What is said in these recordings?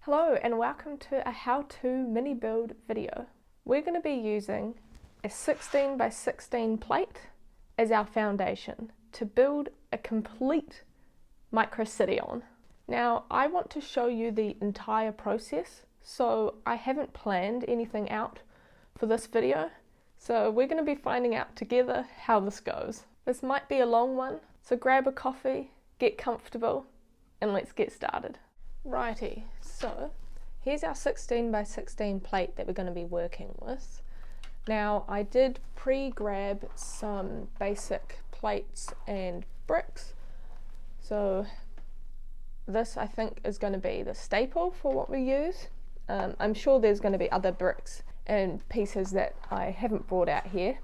Hello and welcome to a how-to mini build video. We're going to be using a 16 by 16 plate as our foundation to build a complete micro city on. Now I want to show you the entire process, so I haven't planned anything out for this video, so we're going to be finding out together how this goes. This might be a long one, so grab a coffee, get comfortable, and let's get started. Righty, so here's our 16 by 16 plate that we're going to be working with. Now I did pre-grab some basic plates and bricks, so this I think is going to be the staple for what we use. I'm sure there's going to be other bricks and pieces that I haven't brought out here.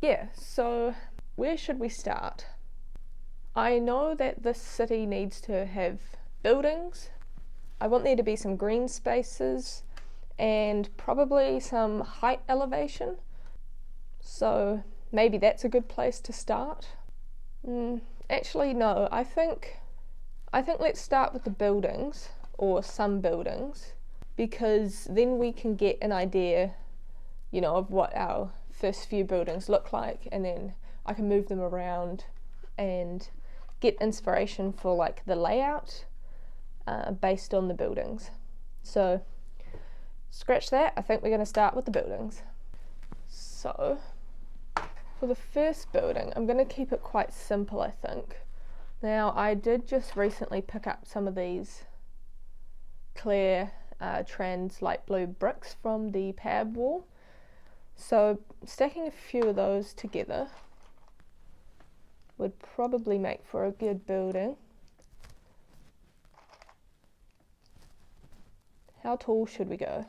Yeah, so where should we start? I know that this city needs to have buildings. I want there to be some green spaces and probably some height elevation. So maybe that's a good place to start. Actually no, I think let's start with the buildings, or some buildings, because then we can get an idea, you know, of what our first few buildings look like, and then I can move them around and get inspiration for like the layout based on the buildings. So scratch that, I think we're going to start with the buildings. So for the first building, I'm going to keep it quite simple, I think. Now I did just recently pick up some of these clear trans light blue bricks from the pad wall, so stacking a few of those together would probably make for a good building. How tall should we go?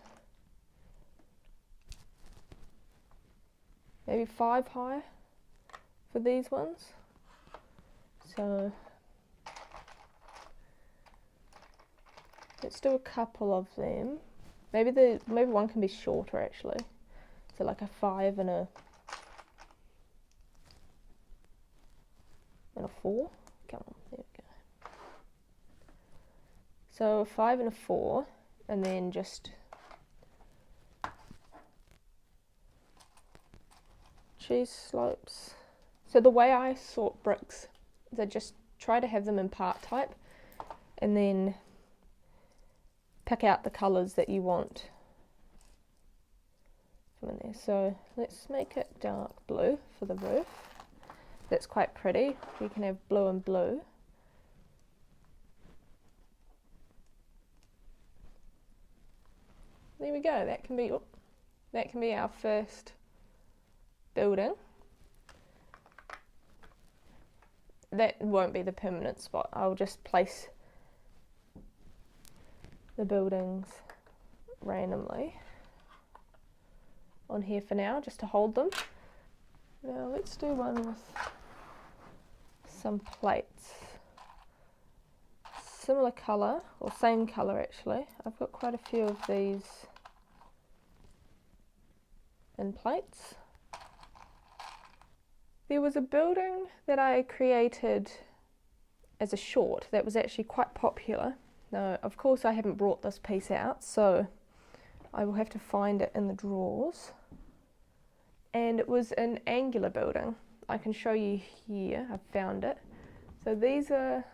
Maybe 5 high for these ones. So let's do a couple of them. Maybe one can be shorter actually. So like a 5 and a 4. Come on, there we go. So a 5 and a 4. And then just cheese slopes. So the way I sort bricks is I just try to have them in part type and then pick out the colours that you want from in there. So let's make it dark blue for the roof. That's quite pretty. We can have blue and blue. There we go, that can be our first building. That won't be the permanent spot. I'll just place the buildings randomly on here for now, just to hold them. Now let's do one with some plates. Similar colour, or same colour actually. I've got quite a few of these in plates. There was a building that I created as a short that was actually quite popular. Now, of course I haven't brought this piece out, so I will have to find it in the drawers. And it was an angular building. I can show you here, I've found it. So these are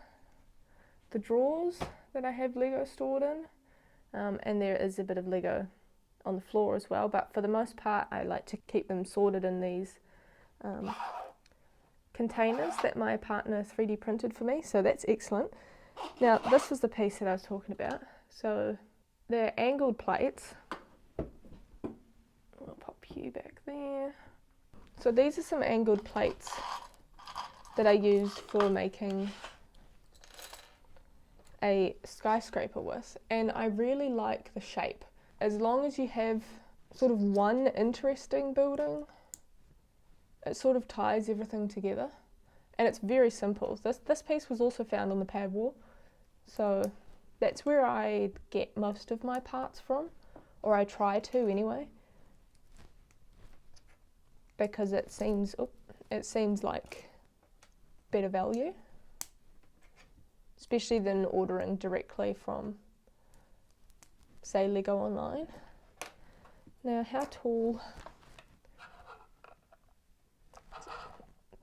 the drawers that I have Lego stored in, and there is a bit of Lego on the floor as well, but for the most part I like to keep them sorted in these containers that my partner 3D printed for me, so that's excellent. Now this was the piece that I was talking about. So they're angled plates. I'll pop you back there. So these are some angled plates that I used for making a skyscraper with, and I really like the shape. As long as you have sort of one interesting building, it sort of ties everything together, and it's very simple. This piece was also found on the pad wall, so that's where I get most of my parts from, or I try to anyway, because it seems like better value, especially than ordering directly from say Lego Online. Now, how tall?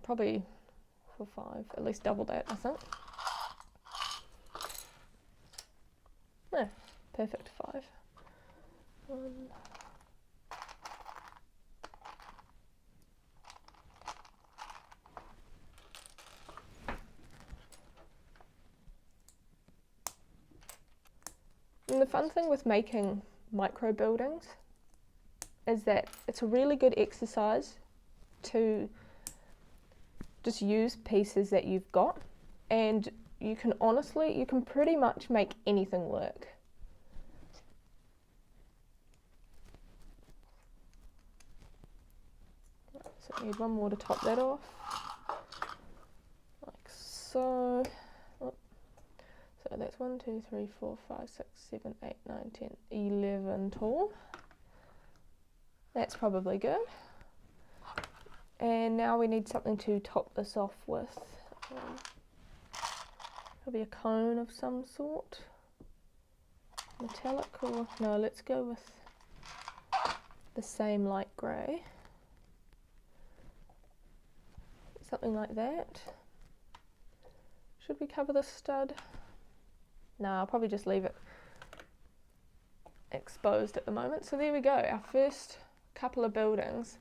Probably for 5, at least double that, I think. No, perfect 5. 1. And the fun thing with making micro buildings is that it's a really good exercise to just use pieces that you've got, and you can pretty much make anything work. So I need one more to top that off, like so. So that's 1, 2, 3, 4, 5, 6, 7, 8, 9, 10, 11 tall. That's probably good. And now we need something to top this off with. Probably a cone of some sort. Metallic or, no, let's go with the same light grey. Something like that. Should we cover this stud? No, I'll probably just leave it exposed at the moment. So there we go, our first couple of buildings.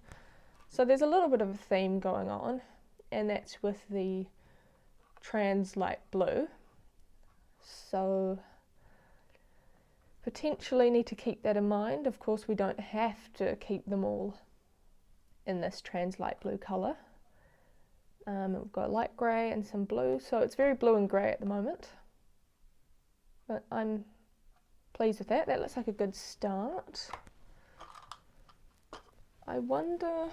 So there's a little bit of a theme going on, and that's with the trans light blue. So potentially need to keep that in mind. Of course, we don't have to keep them all in this trans light blue colour. We've got light grey and some blue, so it's very blue and grey at the moment. But I'm pleased with that. That looks like a good start. I wonder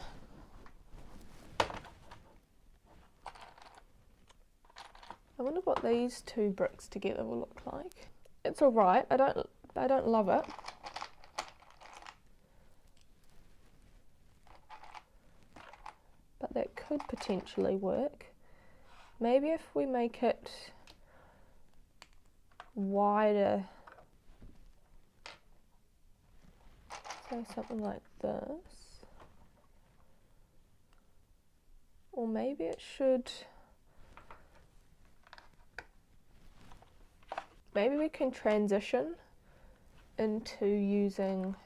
what these two bricks together will look like. It's all right. I don't love it. But that could potentially work. Maybe if we make it wider, say something like this, or maybe it should, maybe we can transition into using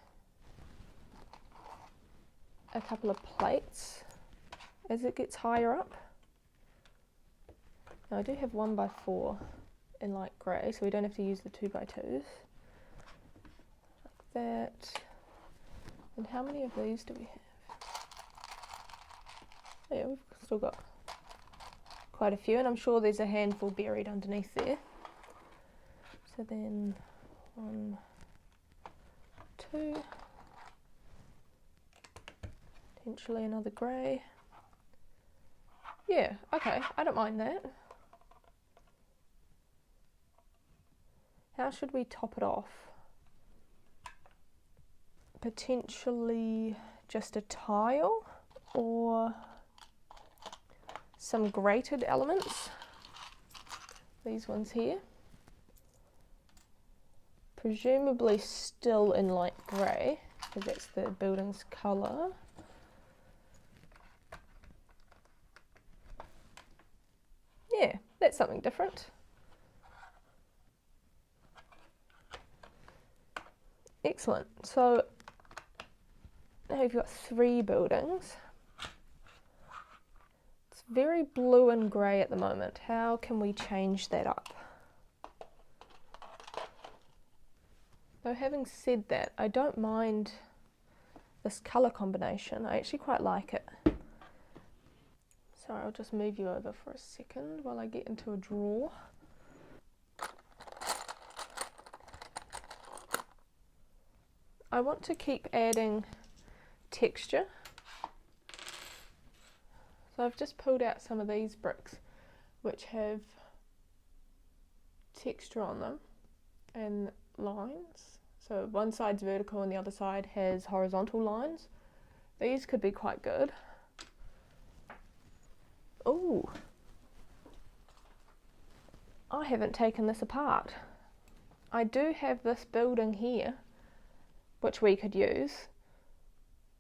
a couple of plates as it gets higher up. Now I do have 1x4 in light grey, so we don't have to use the 2x2s. Like that. And how many of these do we have? Oh yeah, we've still got quite a few, and I'm sure there's a handful buried underneath there. So then 1, 2, potentially another grey. Yeah, okay, I don't mind that. How should we top it off? Potentially just a tile or some grated elements. These ones here. Presumably still in light grey, because that's the building's colour. Yeah, that's something different. Excellent. So now we've got 3 buildings. It's very blue and grey at the moment. How can we change that up? Though having said that, I don't mind this colour combination. I actually quite like it. Sorry, I'll just move you over for a second while I get into a drawer. I want to keep adding texture. So I've just pulled out some of these bricks which have texture on them and lines. So one side's vertical and the other side has horizontal lines. These could be quite good. Ooh, I haven't taken this apart. I do have this building here which we could use.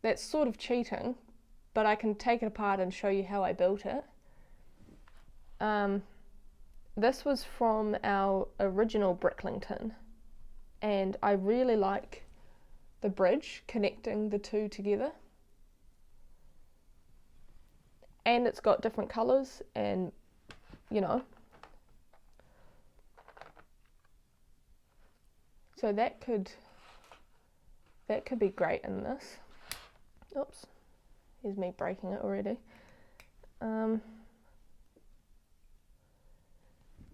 That's sort of cheating, but I can take it apart and show you how I built it. This was from our original Bricklington, and I really like the bridge connecting the two together. And it's got different colours, and you know, so that could be great in this. Oops, here's me breaking it already.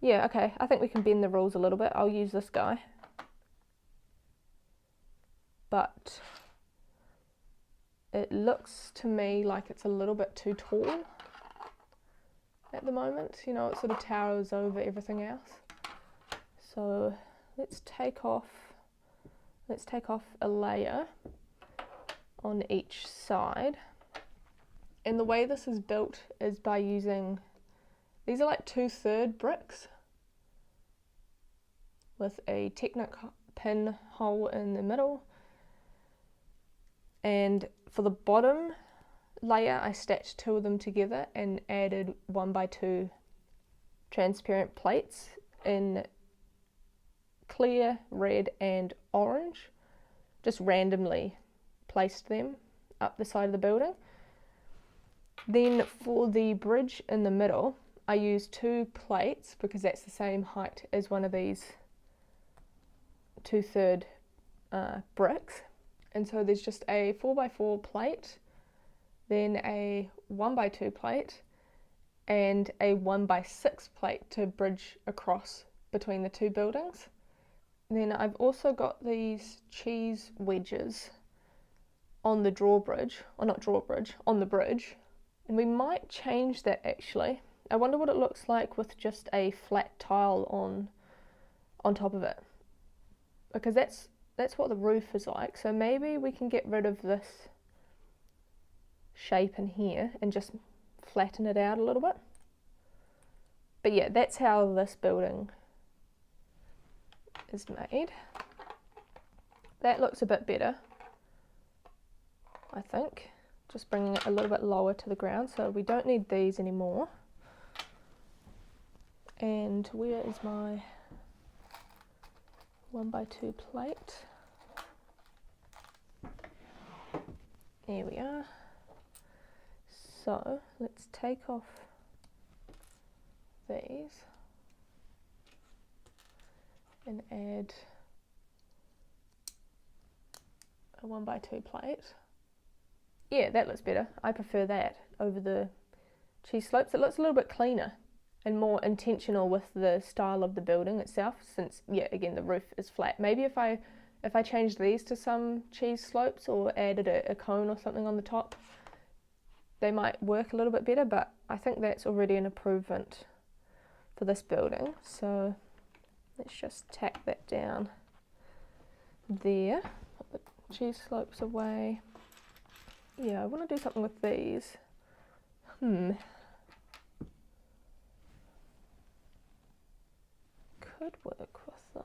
Yeah, okay, I think we can bend the rules a little bit. I'll use this guy. But it looks to me like it's a little bit too tall at the moment. You know, it sort of towers over everything else. So let's take off a layer on each side. And the way this is built is by using, these are like 2/3 bricks with a Technic pin hole in the middle. And for the bottom layer, I stitched 2 of them together and added 1x2 transparent plates in clear, red and orange. Just randomly placed them up the side of the building. Then for the bridge in the middle, I used 2 plates because that's the same height as one of these 2/3 bricks. And so there's just a 4x4 plate, then a 1x2 plate, and a 1x6 plate to bridge across between the 2 buildings. And then I've also got these cheese wedges on the drawbridge, or not drawbridge, on the bridge. And we might change that actually. I wonder what it looks like with just a flat tile on top of it. Because that's what the roof is like. So maybe we can get rid of this shape in here and just flatten it out a little bit. But yeah, that's how this building is made. That looks a bit better, I think. Just bringing it a little bit lower to the ground, so we don't need these anymore. And where is my 1x2 plate? There we are. So let's take off these and add a 1x2 plate. Yeah, that looks better. I prefer that over the cheese slopes. It looks a little bit cleaner and more intentional with the style of the building itself, since, yeah, again, the roof is flat. Maybe if I changed these to some cheese slopes or added a cone or something on the top, they might work a little bit better, but I think that's already an improvement for this building. So let's just tack that down there. Put the cheese slopes away. Yeah, I want to do something with these. Could work with this.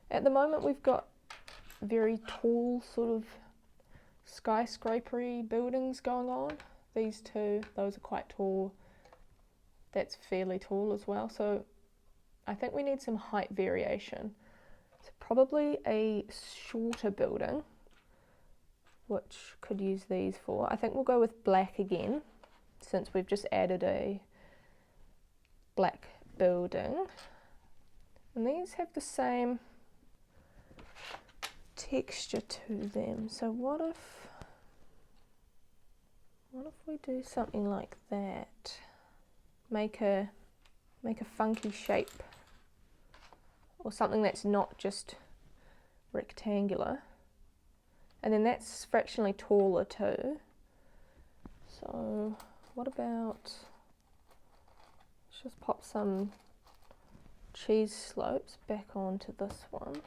At the moment we've got very tall sort of skyscrapery buildings going on. These two, those are quite tall. That's fairly tall as well, so I think we need some height variation. So probably a shorter building, which could use these for. I think we'll go with black again, since we've just added a black building. And these have the same texture to them. So what if we do something like that? Make a funky shape, or something that's not just rectangular, and then that's fractionally taller too. So what about, let's just pop some cheese slopes back onto this one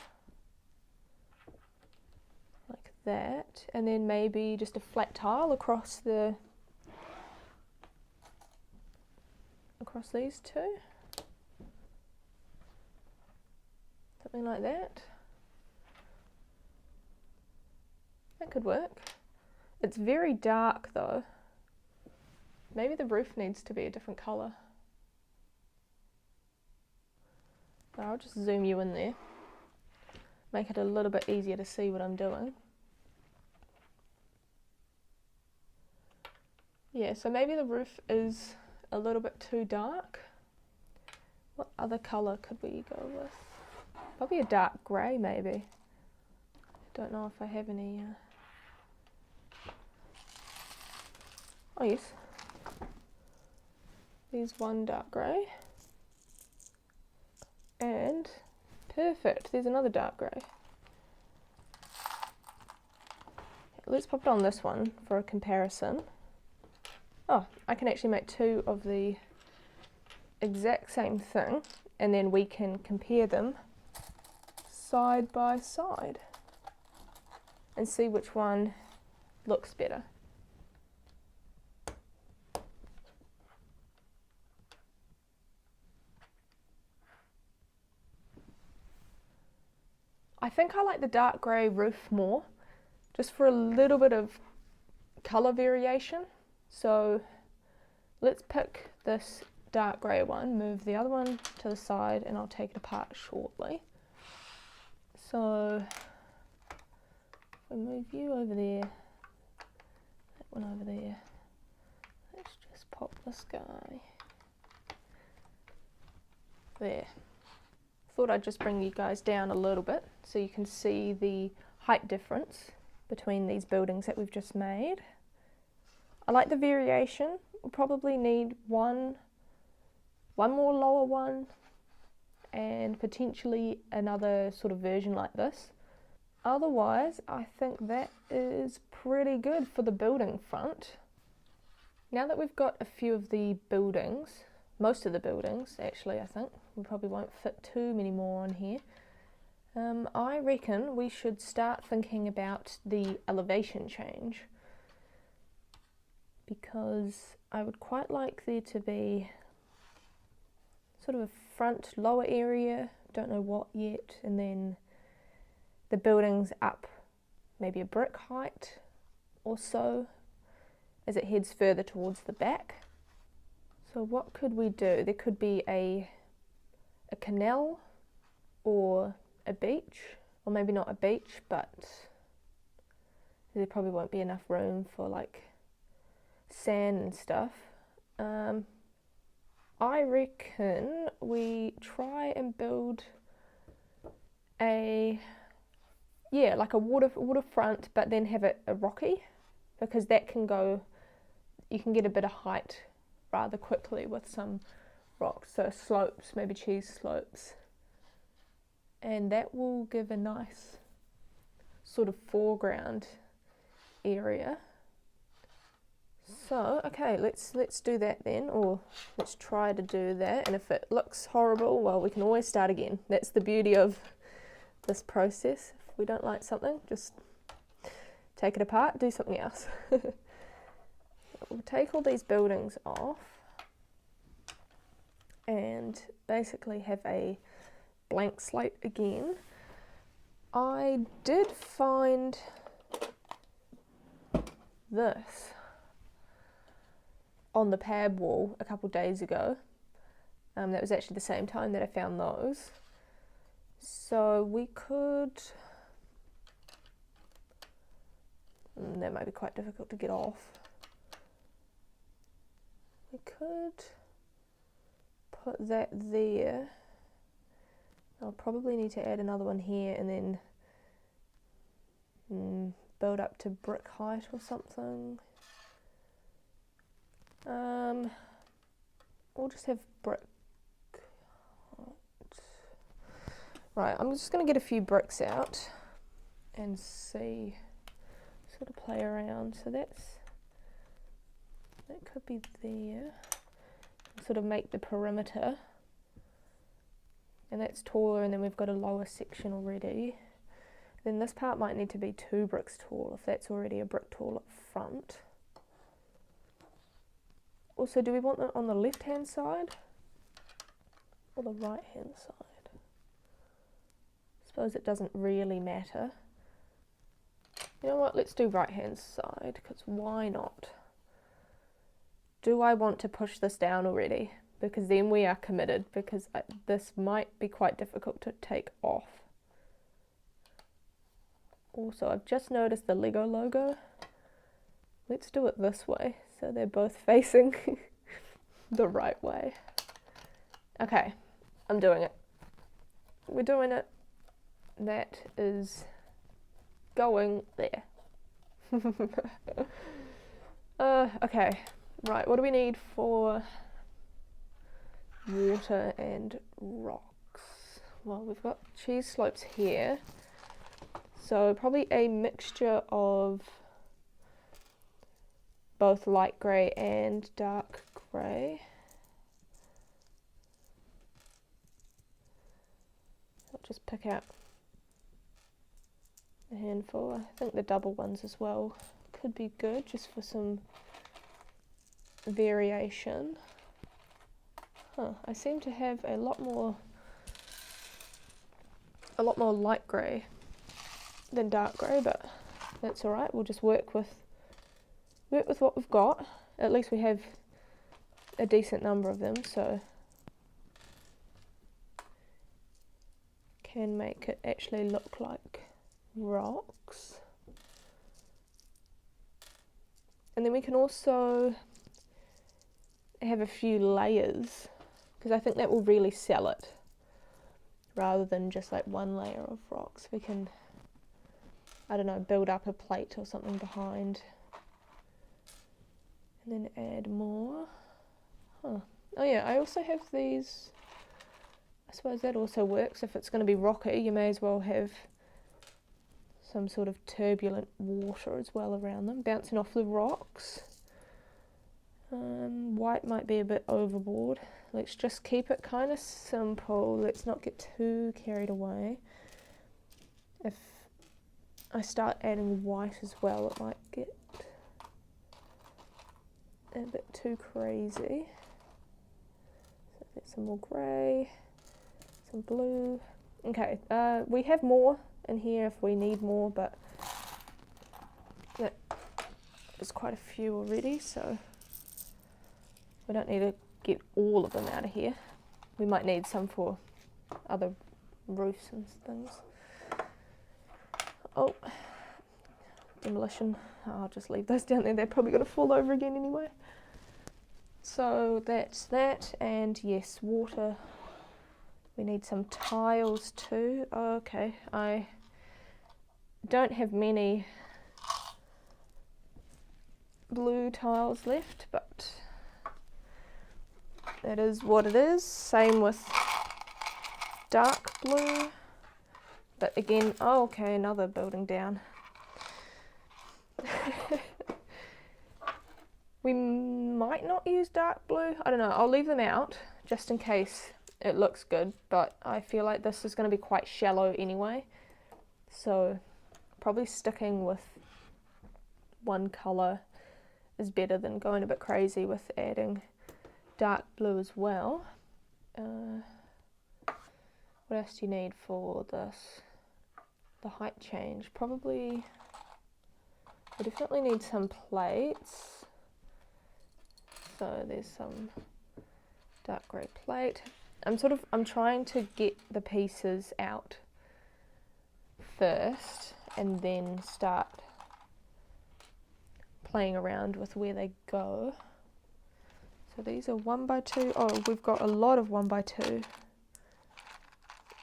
like that, and then maybe just a flat tile across the across these two. Something like that. That could work. It's very dark though. Maybe the roof needs to be a different colour. I'll just zoom you in there. Make it a little bit easier to see what I'm doing. Yeah, so maybe the roof is a little bit too dark. What other colour could we go with? Probably a dark grey maybe. Don't know if I have any... Oh yes. There's one dark grey. And perfect, there's another dark grey. Let's pop it on this one for a comparison. Oh, I can actually make two of the exact same thing, and then we can compare them side by side and see which one looks better. I think I like the dark grey roof more, just for a little bit of colour variation. So let's pick this dark grey one, move the other one to the side, and I'll take it apart shortly. So if we move you over there, that one over there, let's just pop this guy there. Thought I'd just bring you guys down a little bit so you can see the height difference between these buildings that we've just made. I like the variation. We'll probably need one more lower one and potentially another sort of version like this. Otherwise, I think that is pretty good for the building front. Now that we've got a few of the buildings, most of the buildings actually, I think, we probably won't fit too many more on here. I reckon we should start thinking about the elevation change, because I would quite like there to be sort of a front lower area, don't know what yet, and then the buildings up maybe a brick height or so as it heads further towards the back. So what could we do? There could be a canal or a beach, or maybe not a beach, but there probably won't be enough room for like sand and stuff. I reckon we try and build like a waterfront, but then have it a rocky, because that can go, you can get a bit of height rather quickly with some rocks, so slopes, maybe cheese slopes, and that will give a nice sort of foreground area. So okay, let's do that then, or let's try to do that, and if it looks horrible, well, we can always start again. That's the beauty of this process. If we don't like something, just take it apart, do something else. We'll take all these buildings off and basically have a blank slate again. I did find this on the pab wall a couple days ago. That was actually the same time that I found those. So we could, that might be quite difficult to get off. We could put that there. I'll probably need to add another one here and then build up to brick height or something. We'll just have brick height. Right, I'm just going to get a few bricks out and see, sort of play around. So that could be there. Sort of make the perimeter. And that's taller, and then we've got a lower section already. Then this part might need to be 2 bricks tall if that's already a brick tall up front. Also, do we want it on the left-hand side or the right-hand side? I suppose it doesn't really matter. You know what, let's do right-hand side, because why not? Do I want to push this down already? Because then we are committed, because this might be quite difficult to take off. Also, I've just noticed the Lego logo. Let's do it this way, so they're both facing the right way. Okay, I'm doing it. We're doing it. That is going there. Okay, right, what do we need for water and rocks? Well, we've got cheese slopes here, so probably a mixture of both light grey and dark grey. I'll just pick out a handful. I think the double ones as well could be good, just for some variation. I seem to have a lot more light grey than dark grey, but that's alright. We'll just work with what we've got. At least we have a decent number of them, so can make it actually look like rocks. And then we can also have a few layers, because I think that will really sell it, rather than just like one layer of rocks. We can, I don't know, build up a plate or something behind and then add more. Oh yeah, I also have these. I suppose that also works. If it's going to be rocky, you may as well have some sort of turbulent water as well around them, bouncing off the rocks. White might be a bit overboard. Let's just keep it kind of simple. Let's not get too carried away. If I start adding white as well, it might get a bit too crazy. So get some more grey, some blue. Okay, we have more in here if we need more, but there's quite a few already, so we don't need to get all of them out of here. We might need some for other roofs and things. Oh, demolition. I'll just leave those down there. They're probably going to fall over again anyway. So that's that, and yes, water. We need some tiles too. Okay, I don't have many blue tiles left, but that is what it is. Same with dark blue. But again, oh, okay, another building down. We might not use dark blue. I don't know. I'll leave them out just in case it looks good. But I feel like this is going to be quite shallow anyway. So probably sticking with one colour is better than going a bit crazy with adding dark blue as well. What else do you need for this? The height change. Probably, we definitely need some plates. So there's some dark grey plate. I'm trying to get the pieces out first and then start playing around with where they go. So these are 1x2. Oh, we've got a lot of 1x2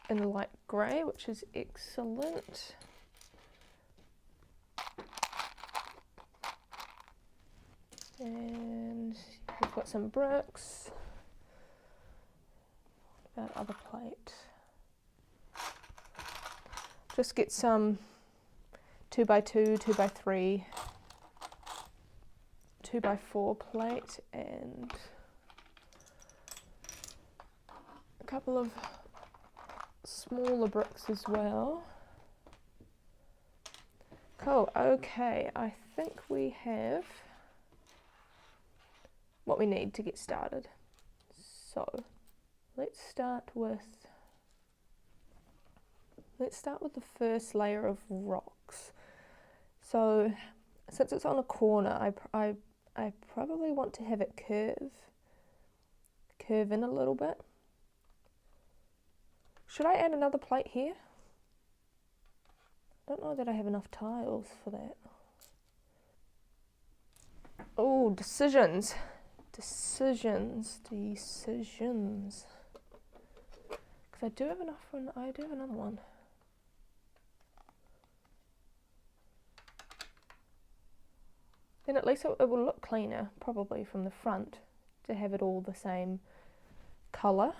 in the light grey, which is excellent. And we've got some bricks. What about other plate? Just get some 2x2, 2x3, 2x4 plate and a couple of smaller bricks as well. Cool, okay, I think we have what we need to get started. So let's start with the first layer of rocks. So since it's on a corner, I probably want to have it curve in a little bit. Should I add another plate here? I don't know that I have enough tiles for that. Oh, decisions. Because I do have enough for I do have another one. Then at least it will look cleaner, probably from the front, to have it all the same colour.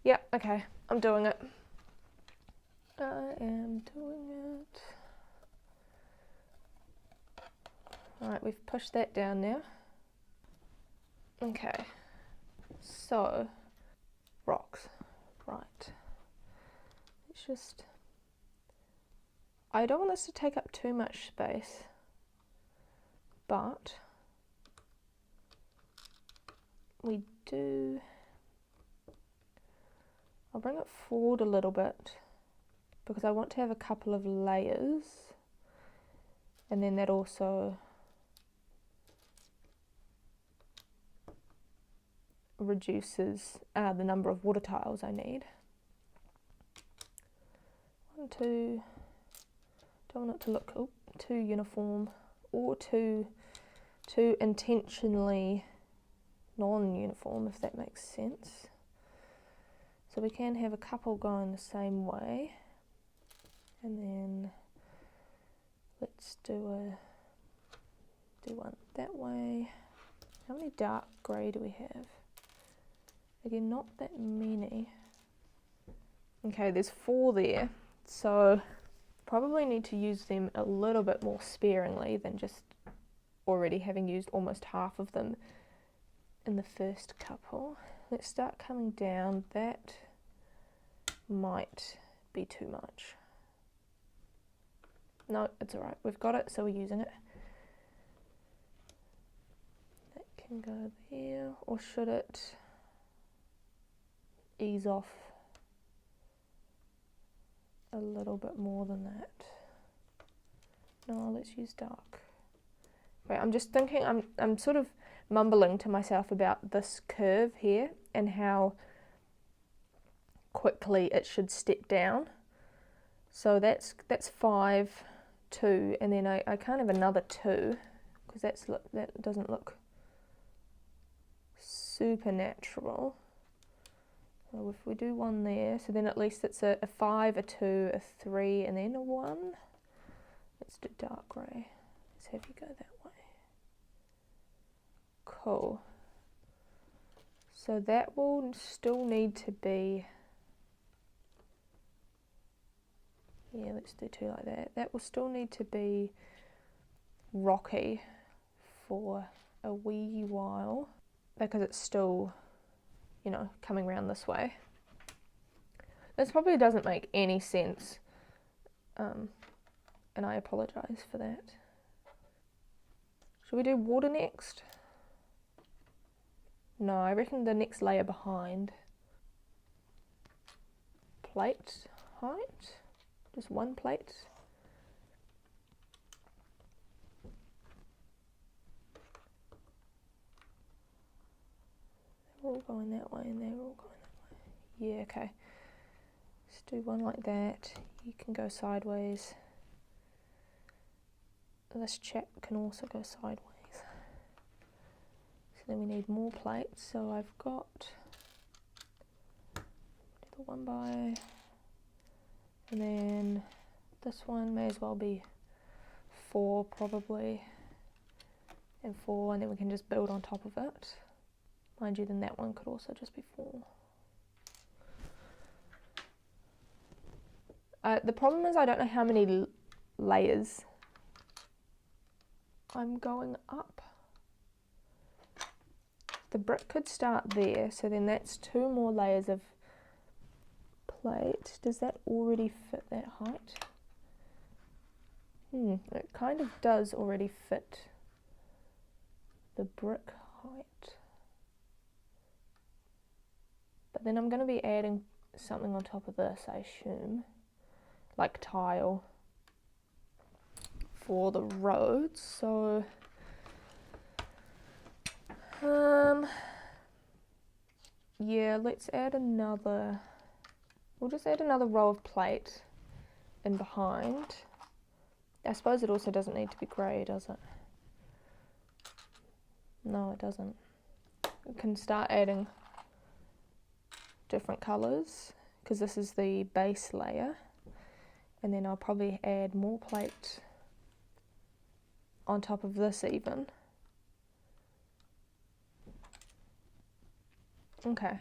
Yeah, okay, I'm doing it. I am doing it. Alright, we've pushed that down now. Okay, so rocks, right. It's just, I don't want this to take up too much space, but we do, I'll bring it forward a little bit because I want to have a couple of layers, and then that also reduces the number of water tiles I need. 1, 2, don't want it to look too uniform or too intentionally non-uniform, if that makes sense. So we can have a couple going the same way, and then let's do one that way. How many dark grey do we have? Again, not that many. Okay, there's 4 there, so probably need to use them a little bit more sparingly than just already having used almost half of them in the first couple. Let's start coming down. That might be too much. No, it's alright, we've got it, so we're using it. That can go there, or should it ease off a little bit more than that? No, let's use dark. Wait, I'm just thinking, I'm sort of mumbling to myself about this curve here and how quickly it should step down. So that's 5, 2, and then I can't have another 2 because that doesn't look super natural. So if we do 1 there, so then at least it's a 5, a 2, a 3, and then a 1. Let's do dark grey. Let's have you go that way. Cool. So that will still need to be, yeah, let's do 2 like that. That will still need to be rocky for a wee while because it's still, you know, coming around this way. This probably doesn't make any sense, and I apologise for that. Should we do water next? No, I reckon the next layer behind. Plate height? Just 1 plate? They're all going that way and they're all going that way. Yeah, okay. Let's do 1 like that. You can go sideways. This chap can also go sideways. So then we need more plates. So I've got the 1 by, and then this one may as well be 4 probably, and 4, and then we can just build on top of it. Mind you, then that one could also just be 4. The problem is I don't know how many layers I'm going up. The brick could start there, so then that's 2 more layers of plate. Does that already fit that height? It kind of does already fit the brick height. But then I'm going to be adding something on top of this, I assume, like tile for the roads. So yeah, let's add another, we'll just add another row of plate in behind. I suppose it also doesn't need to be grey, does it? No, it doesn't. We can start adding different colours because this is the base layer, and then I'll probably add more plate on top of this even. Okay,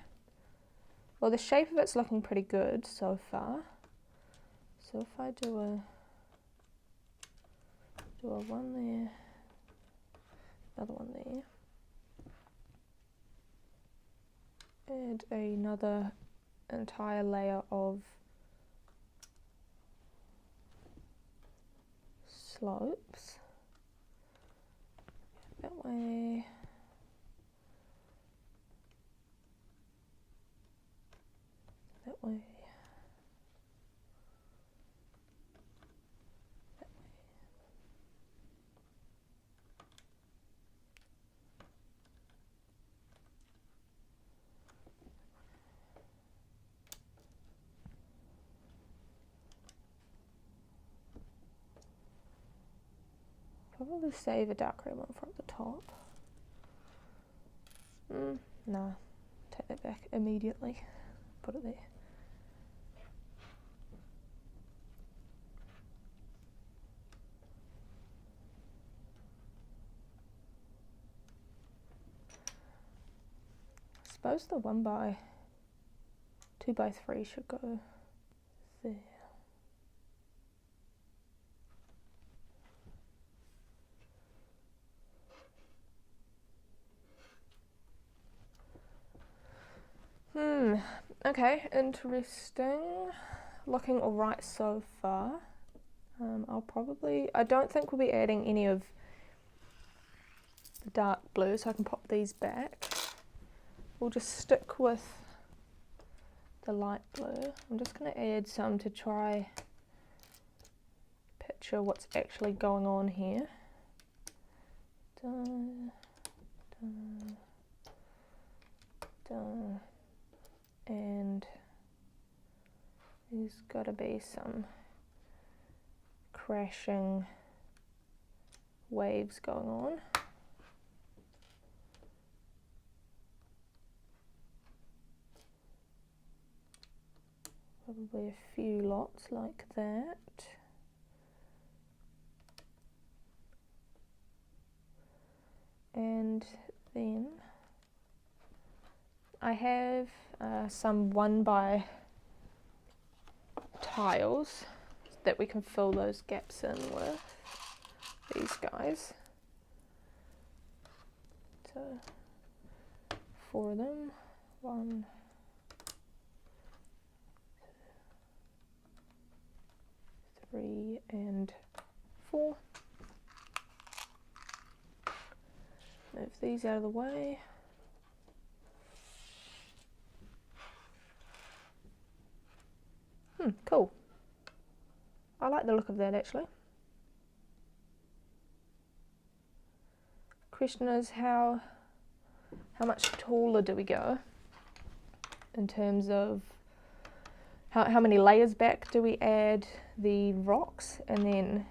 well the shape of it's looking pretty good so far. So if I do a one there, another one there, add another entire layer of slopes that way. That way. Probably save a dark red one from the top. No, take that back immediately. Put it there. I suppose the 2x3 should go there. Okay, interesting. Looking alright so far. I don't think we'll be adding any of the dark blue, so I can pop these back. We'll just stick with the light blue. I'm just going to add some to try picture what's actually going on here. Dun, dun, dun. And there's got to be some crashing waves going on. Probably a few lots like that. And then I have some 1x tiles that we can fill those gaps in with, these guys. So 4 of them, 1, 2, 3 and 4. Move these out of the way. Cool. I like the look of that actually. Question is how much taller do we go in terms of how many layers back do we add the rocks, and then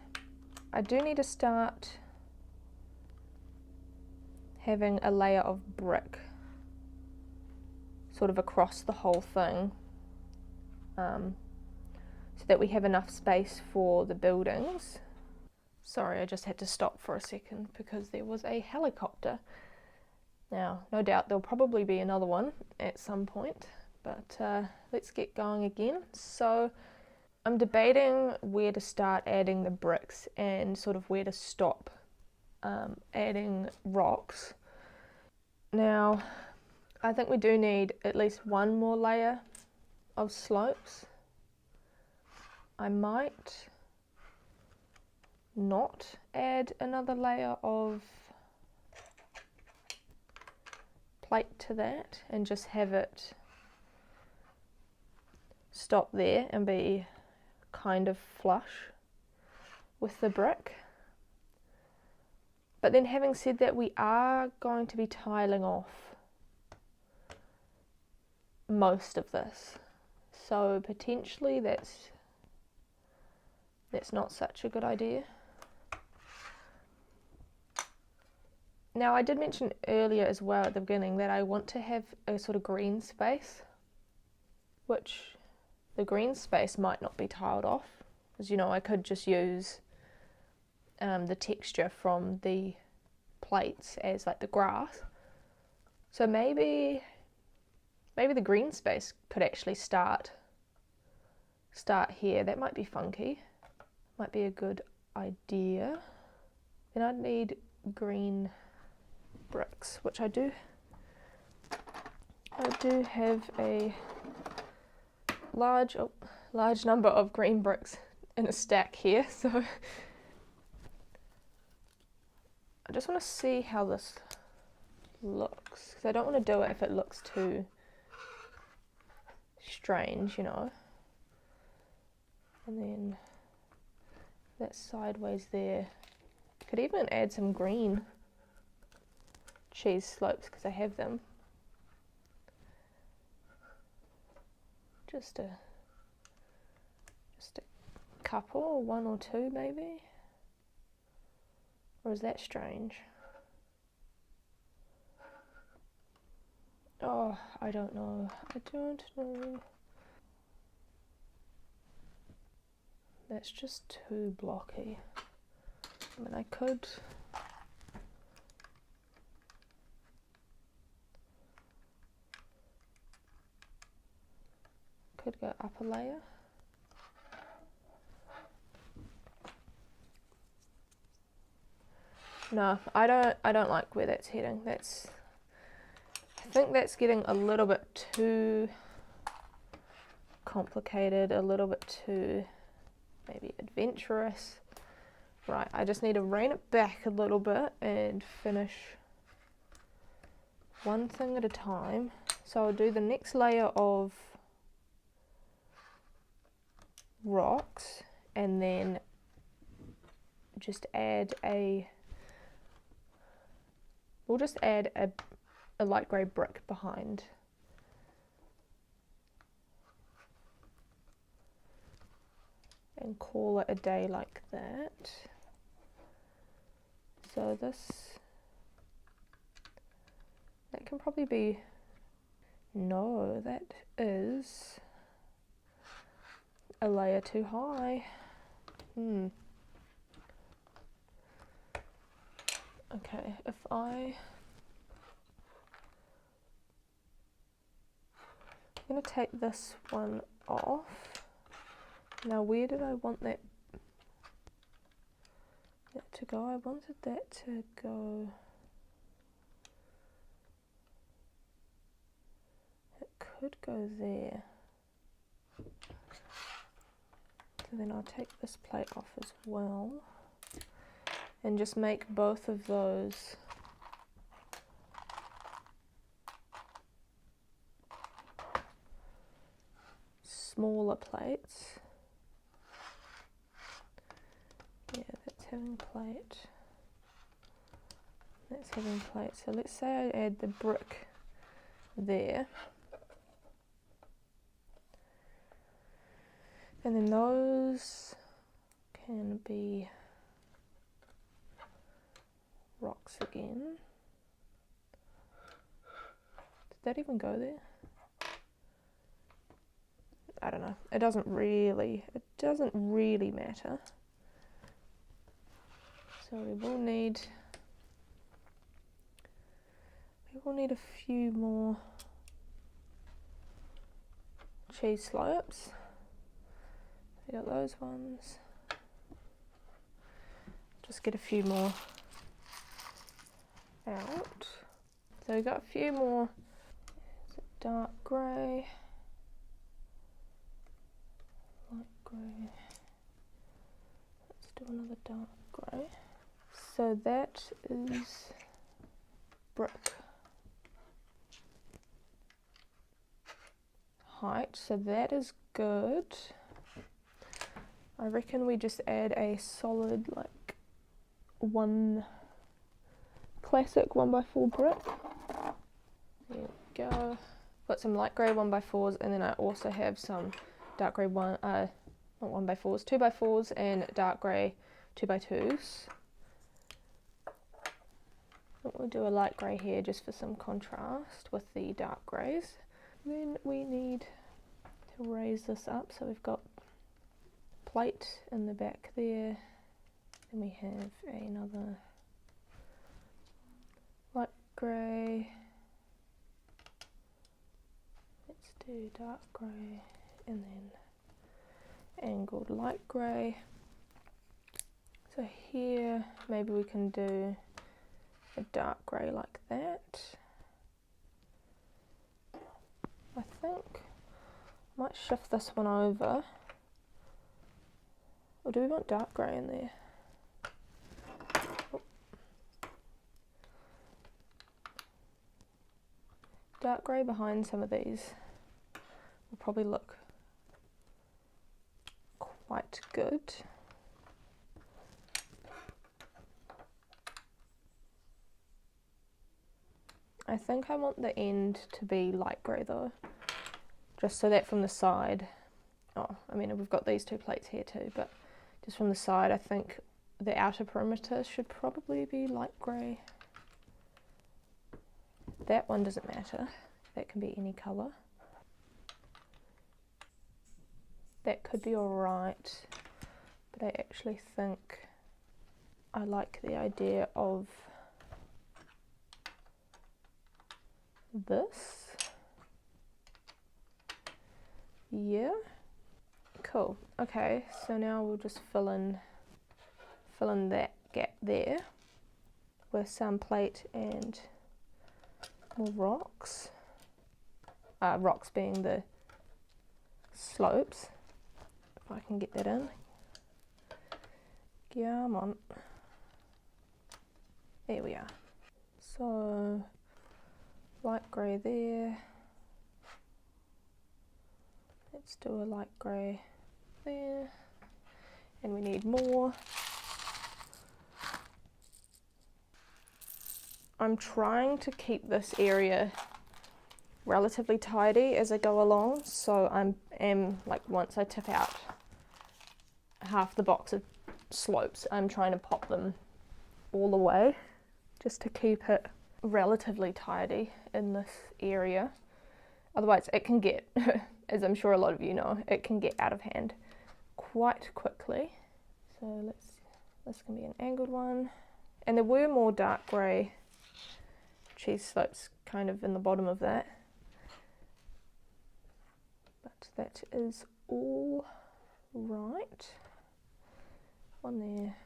I do need to start having a layer of brick sort of across the whole thing, so that we have enough space for the buildings. Sorry, I just had to stop for a second because there was a helicopter. Now, no doubt there'll probably be another one at some point, but let's get going again. So I'm debating where to start adding the bricks and sort of where to stop adding rocks. Now, I think we do need at least one more layer of slopes. I might not add another layer of plate to that and just have it stop there and be kind of flush with the brick. But then having said that, we are going to be tiling off most of this, so potentially that's not such a good idea. Now, I did mention earlier as well at the beginning that I want to have a sort of green space, which the green space might not be tiled off, because, you know, I could just use the texture from the plates as like the grass. So maybe the green space could actually start here. That might be funky. Might be a good idea. Then I'd need green bricks, which I do have a large number of green bricks in a stack here, so I just want to see how this looks, because I don't want to do it if it looks too strange, you know. And then that sideways there. Could even add some green cheese slopes because I have them. Just a couple, one or two maybe. Or is that strange? Oh, I don't know. That's just too blocky. I mean, I could go up a layer. No, I don't like where that's heading. I think that's getting a little bit too complicated, a little bit too maybe adventurous. Right, I just need to rein it back a little bit and finish one thing at a time. So I'll do the next layer of rocks and then just add we'll just add a light grey brick behind. And call it a day like that. So that can probably be, no, that is a layer too high. Okay, if I'm going to take this one off. Now, where did I want that to go? I wanted that to go, it could go there. So then I'll take this plate off as well and just make both of those smaller plates. Yeah, that's having plate. That's having plate. So let's say I add the brick there. And then those can be rocks again. Did that even go there? I don't know. It doesn't really matter. So we will need a few more cheese slopes. We got those ones. Just get a few more out. So we got a few more. Is it dark grey? Light grey. Let's do another dark grey. So that is brick. height, so that is good. I reckon we just add a solid like one classic 1x4 brick. There we go. Got some light grey 1x4s, and then I also have some dark grey not 1x4s, 2x4s and dark grey 2x2s. We'll do a light grey here just for some contrast with the dark greys. Then we need to raise this up, so we've got plate in the back there, and we have another light grey. Let's do dark grey and then angled light grey. So here maybe we can do a dark grey like that. I think I might shift this one over. Or do we want dark grey in there? Oh. Dark grey behind some of these will probably look quite good. I think I want the end to be light grey though, just so that from the side, I mean we've got these two plates here too, but just from the side I think the outer perimeter should probably be light grey. That one doesn't matter, that can be any colour. That could be alright, but I actually think I like the idea of this. Yeah, cool. Okay, so now we'll just fill in that gap there with some plate and more rocks. Rocks being the slopes. If I can get that in. Come on. There we are. So light grey there. Let's do a light grey there. And we need more. I'm trying to keep this area relatively tidy as I go along, so I'm like once I tip out half the box of slopes, I'm trying to pop them all away just to keep it relatively tidy in this area. Otherwise it can get, as I'm sure a lot of you know, it can get out of hand quite quickly. So this can be an angled one. And there were more dark grey cheese slopes kind of in the bottom of that. But that is all right. One there.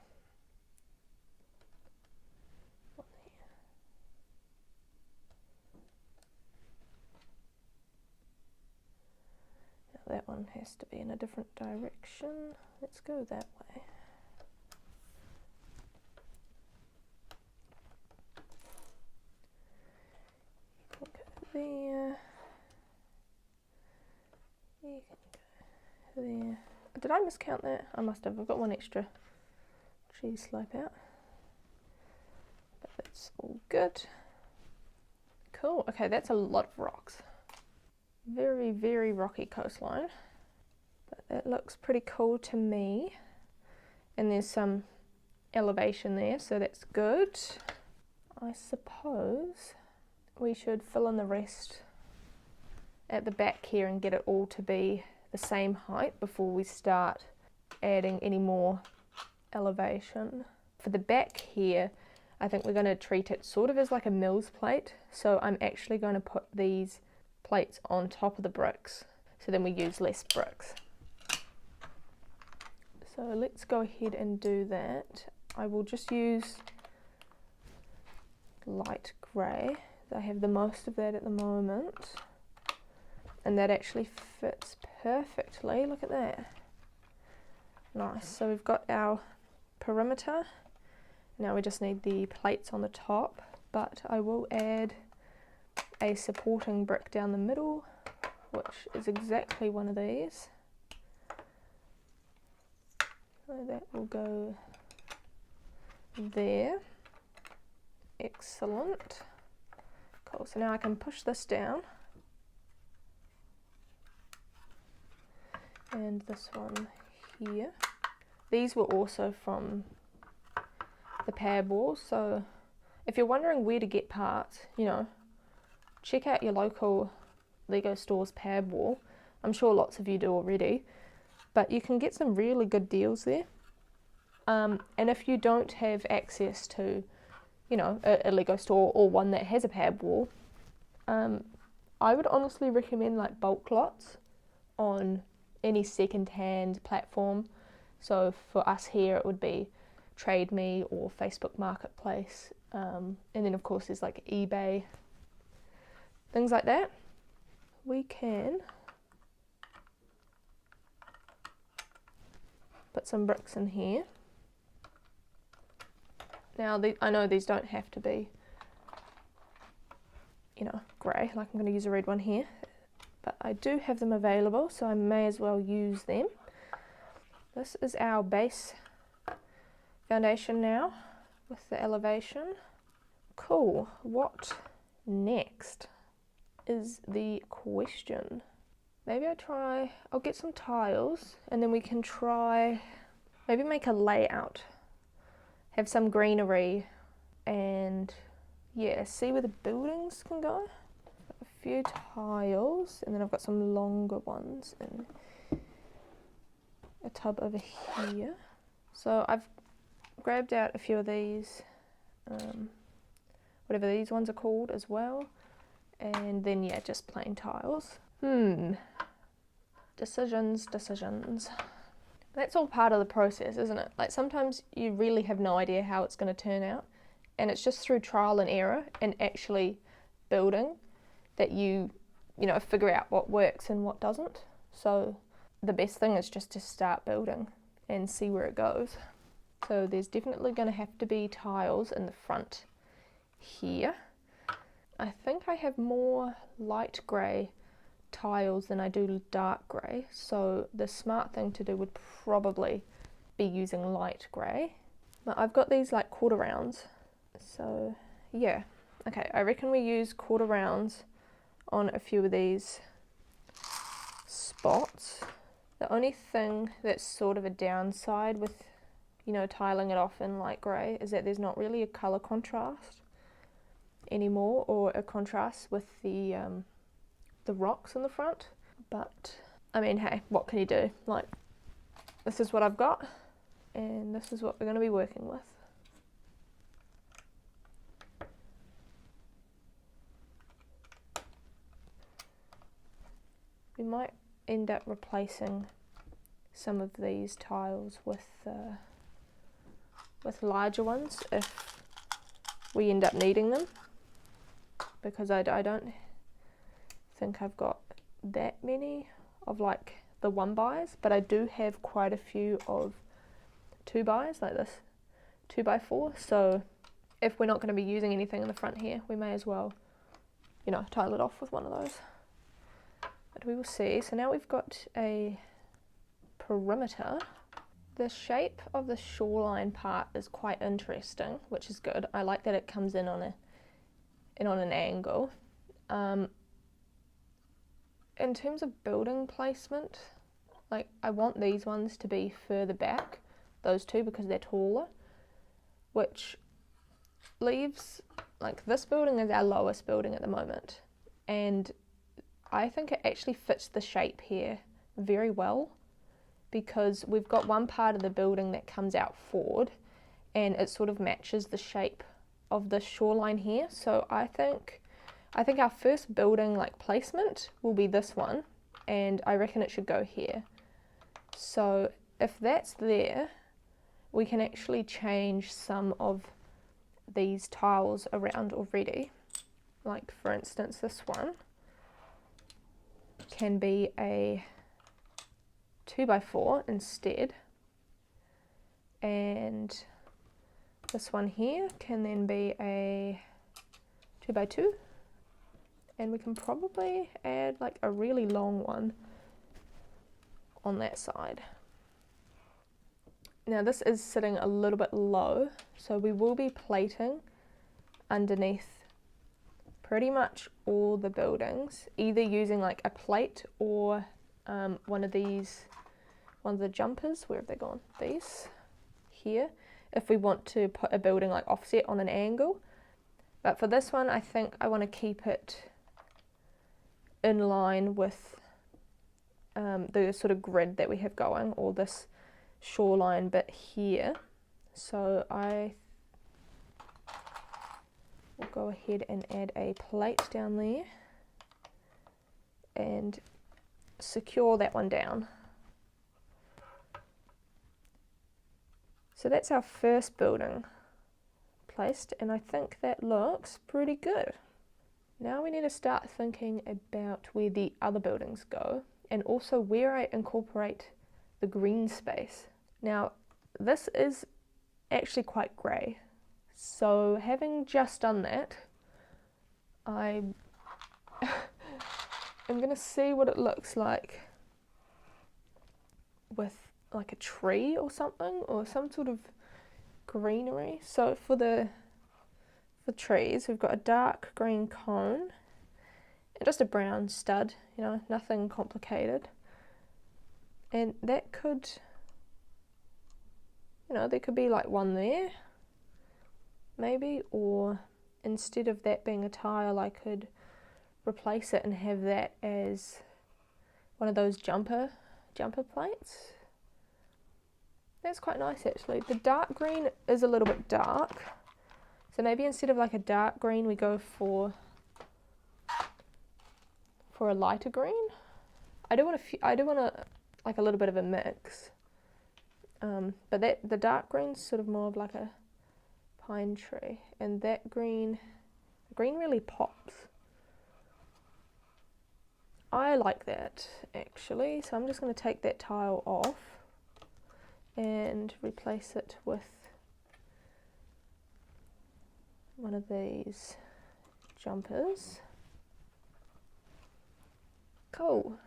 One there. Now that one has to be in a different direction. Let's go that way. You can go there. You can go there. Did I miscount that? I must have. I've got one extra cheese slope out. But that's all good. Cool. Okay, that's a lot of rocks. Very, very rocky coastline. But that looks pretty cool to me. And there's some elevation there, so that's good. I suppose we should fill in the rest at the back here and get it all to be the same height before we start adding any more elevation. For the back here, I think we're going to treat it sort of as like a Mills plate. So I'm actually going to put these plates on top of the bricks, so then we use less bricks. So let's go ahead and do that. I will just use light grey. I have the most of that at the moment. And that actually fits perfectly. Look at that. Nice. So we've got our perimeter. Now we just need the plates on the top. But I will add a supporting brick down the middle which is exactly one of these. So that will go there. Excellent. Cool, so now I can push this down. And this one here. These were also from the pad walls, so if you're wondering where to get parts, you know, check out your local Lego store's pad wall. I'm sure lots of you do already, but you can get some really good deals there. And if you don't have access to, you know, a Lego store or one that has a pad wall, I would honestly recommend like bulk lots on any second-hand platform. So for us here it would be Trade Me or Facebook Marketplace, and then of course there's like eBay, things like that. We can put some bricks in here. Now I know these don't have to be, you know, grey, like I'm going to use a red one here, but I do have them available, so I may as well use them. This is our base foundation now with the elevation. Cool, what next is the question. Maybe I'll get some tiles and then we can try, maybe make a layout, have some greenery, and yeah, see where the buildings can go. A few tiles, and then I've got some longer ones in a tub over here. So I've grabbed out a few of these, whatever these ones are called as well, and then yeah, just plain tiles. Decisions. That's all part of the process, isn't it? Like sometimes you really have no idea how it's going to turn out, and it's just through trial and error and actually building that you know, figure out what works and what doesn't. So the best thing is just to start building and see where it goes. So there's definitely going to have to be tiles in the front here. I think I have more light grey tiles than I do dark grey, so the smart thing to do would probably be using light grey. But I've got these like quarter rounds, so yeah. Okay, I reckon we use quarter rounds on a few of these spots. The only thing that's sort of a downside with, you know, tiling it off in light grey is that there's not really a colour contrast anymore, or a contrast with the rocks in the front. But I mean, hey, what can you do? Like, this is what I've got, and this is what we're going to be working with. We might end up replacing some of these tiles with larger ones if we end up needing them, because I don't think I've got that many of like the 1x, but I do have quite a few of 2x, like this 2x4. So if we're not going to be using anything in the front here, we may as well, you know, tile it off with one of those. But we will see. So now we've got a perimeter. The shape of the shoreline part is quite interesting, which is good. I like that it comes in on an angle. In terms of building placement, like I want these ones to be further back, those two, because they're taller, which leaves, like, this building is our lowest building at the moment, and I think it actually fits the shape here very well, because we've got one part of the building that comes out forward and it sort of matches the shape of the shoreline here. So I think our first building like placement will be this one, and I reckon it should go here. So if that's there, we can actually change some of these tiles around already. Like for instance, this one can be a 2x4 instead, and this one here can then be a 2x2, And we can probably add like a really long one on that side. Now this is sitting a little bit low, so we will be plating underneath pretty much all the buildings, either using like a plate or one of the jumpers. Where have they gone? These here, if we want to put a building like offset on an angle. But for this one, I think I want to keep it in line with the sort of grid that we have going, or this shoreline bit here. So I will go ahead and add a plate down there and secure that one down. So that's our first building placed, and I think that looks pretty good. Now we need to start thinking about where the other buildings go, and also where I incorporate the green space. Now this is actually quite grey, so having just done that, I'm going to see what it looks like with like a tree or something, or some sort of greenery. So for the trees, we've got a dark green cone and just a brown stud, you know, nothing complicated. And that could, you know, there could be like one there, maybe, or instead of that being a tile, I could replace it and have that as one of those jumper plates. That's quite nice actually. The dark green is a little bit dark, so maybe instead of like a dark green, we go for a lighter green. I do want like a little bit of a mix, but the dark green's sort of more of like a pine tree, and that green really pops. I like that actually, so I'm just going to take that tile off and replace it with one of these jumpers. Cool.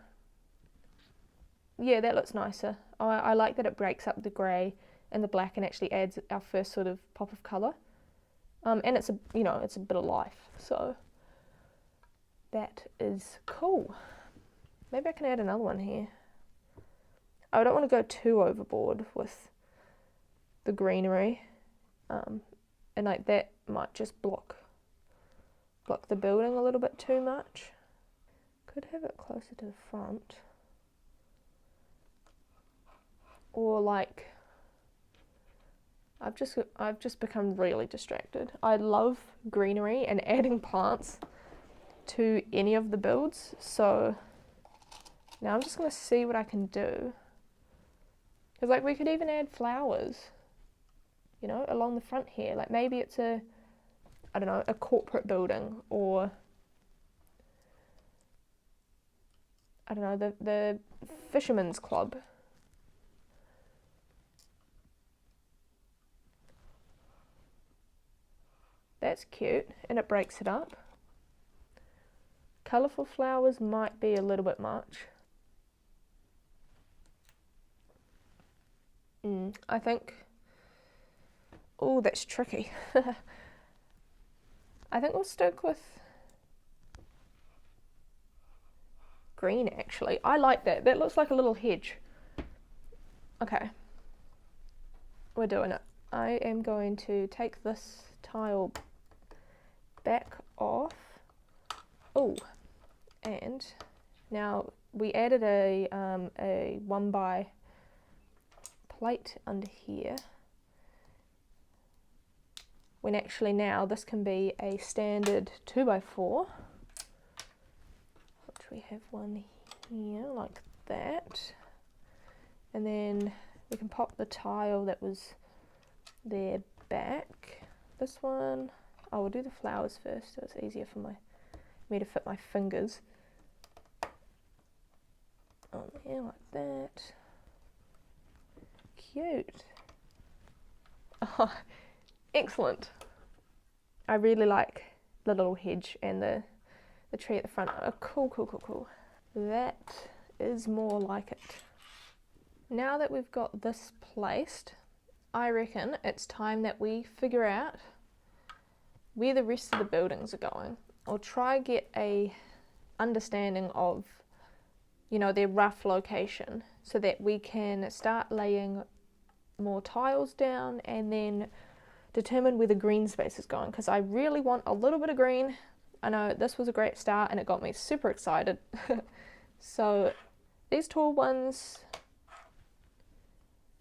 Yeah, that looks nicer. I like that it breaks up the grey and the black and actually adds our first sort of pop of colour. And it's it's a bit of life, so that is cool. Maybe I can add another one here. I don't want to go too overboard with the greenery, and like that might just block the building a little bit too much. Could have it closer to the front, or like I've just become really distracted. I love greenery and adding plants to any of the builds, so now I'm just going to see what I can do. Because like we could even add flowers, you know, along the front here. Like maybe it's a corporate building, or I don't know, the Fisherman's Club. That's cute, and it breaks it up. Colourful flowers might be a little bit much. I think, oh, that's tricky. I think we'll stick with green actually. I like that. That looks like a little hedge. Okay, we're doing it. I am going to take this tile back off. Oh, and now we added a 1x plate under here, when actually now this can be a standard 2x4, which we have one here like that, and then we can pop the tile that was there back. This one, oh, we'll do the flowers first so it's easier for me to fit my fingers on here like that. Cute. Oh, excellent. I really like the little hedge and the the tree at the front. Oh, cool, cool, cool, cool. That is more like it. Now that we've got this placed, I reckon it's time that we figure out where the rest of the buildings are going, or try get a understanding of, you know, their rough location, so that we can start laying more tiles down and then determine where the green space is going, because I really want a little bit of green. I know this was a great start and it got me super excited. So these tall ones,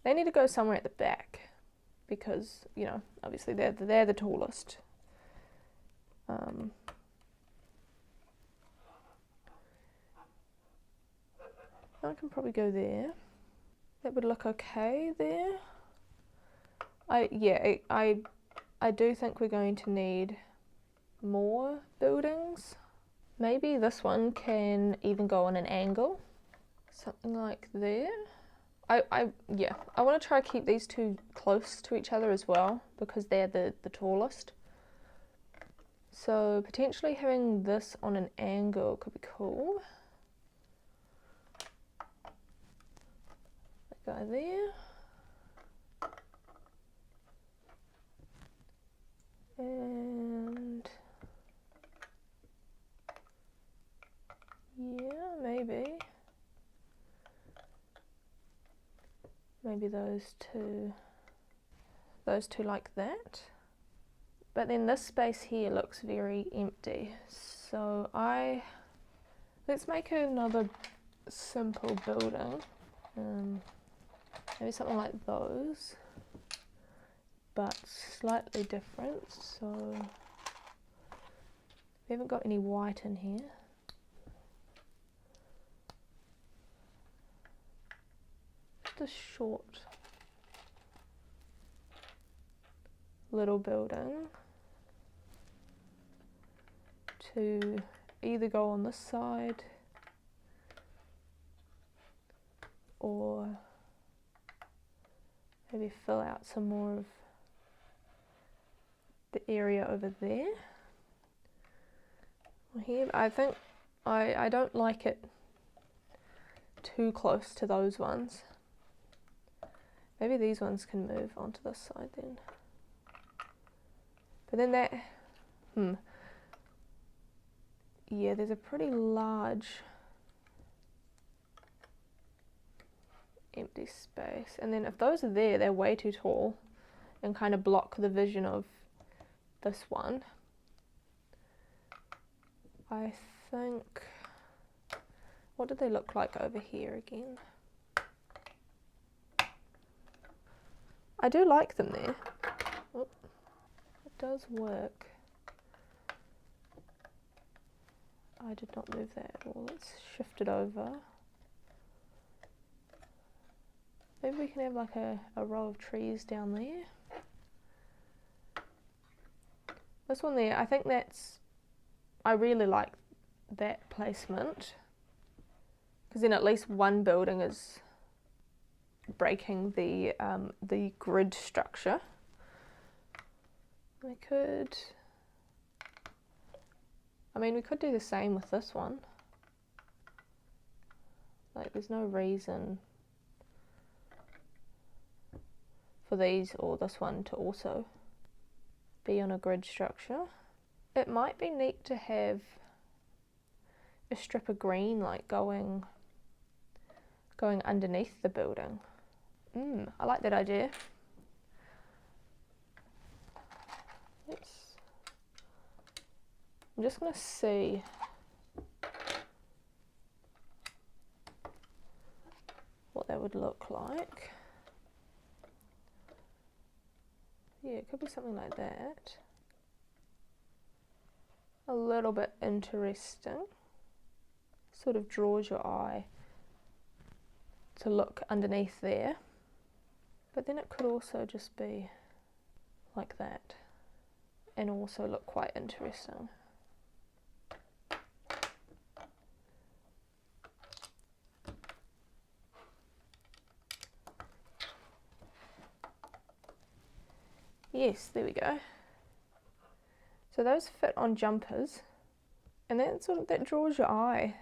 they need to go somewhere at the back, because, you know, obviously they're the tallest. I can probably go there. That would look okay there. I do think we're going to need more buildings. Maybe this one can even go on an angle, something like there. I want to try to keep these two close to each other as well, because they're the tallest. So potentially having this on an angle could be cool. That guy there. And yeah, maybe those two like that. But then this space here looks very empty, so let's make another simple building. Maybe something like those, but slightly different. So we haven't got any white in here. Just a short little building to either go on this side or maybe fill out some more of the area over there. Here, I think I don't like it too close to those ones. Maybe these ones can move onto this side then. But then that, yeah, there's a pretty large empty space. And then if those are there, they're way too tall and kind of block the vision of this one. I think, what do they look like over here again? I do like them there. Oh, it does work. I did not move that at all. Let's shift it over. Maybe we can have like a row of trees down there. This one there, I think I really like that placement, because then at least one building is breaking the grid structure. We could do the same with this one. Like, there's no reason for these or this one to also be on a grid structure. It might be neat to have a strip of green like going underneath the building. I like that idea. I'm just going to see what that would look like. Yeah, it could be something like that. A little bit interesting. Sort of draws your eye to look underneath there. But then it could also just be like that and also look quite interesting. Yes, there we go. So those fit on jumpers. And that draws your eye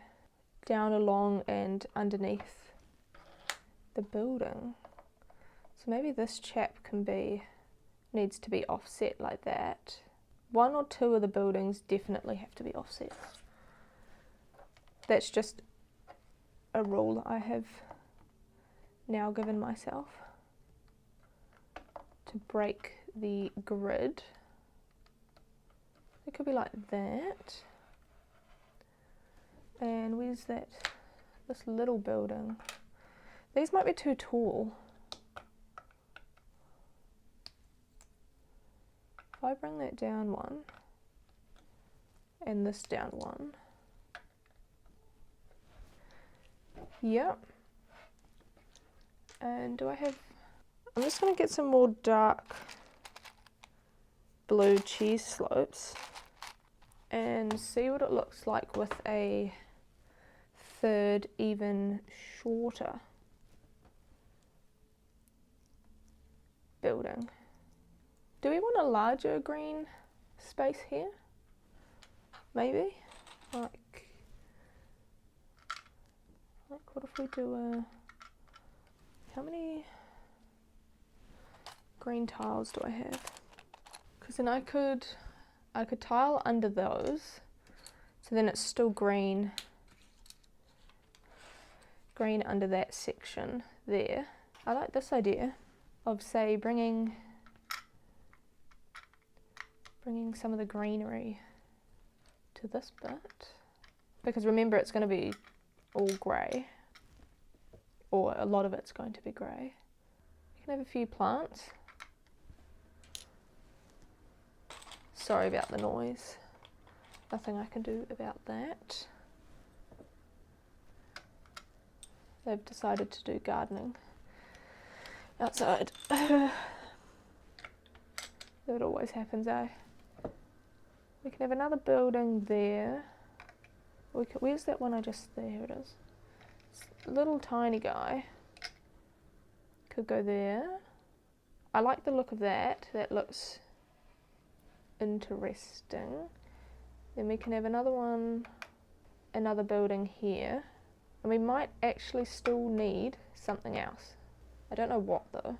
down along and underneath the building. So maybe this chap needs to be offset like that. One or two of the buildings definitely have to be offset. That's just a rule I have now given myself to break the grid. It could be like that. And where's that? This little building. These might be too tall. If I bring that down one and this down one. Yep. And I'm just going to get some more dark blue cheese slopes and see what it looks like with a third, even shorter building. Do we want a larger green space here? Maybe? Like what if we do how many green tiles do I have? Because then I could tile under those, so then it's still green under that section there. I like this idea of, say, bringing some of the greenery to this bit, because remember it's going to be all grey, or a lot of it's going to be grey. You can have a few plants. Sorry about the noise. Nothing I can do about that. They've decided to do gardening outside. That always happens, eh? We can have another building there. Where's that one I just... There it is. This little tiny guy. Could go there. I like the look of that. That looks interesting. Then we can have another building here. And we might actually still need something else. I don't know what though.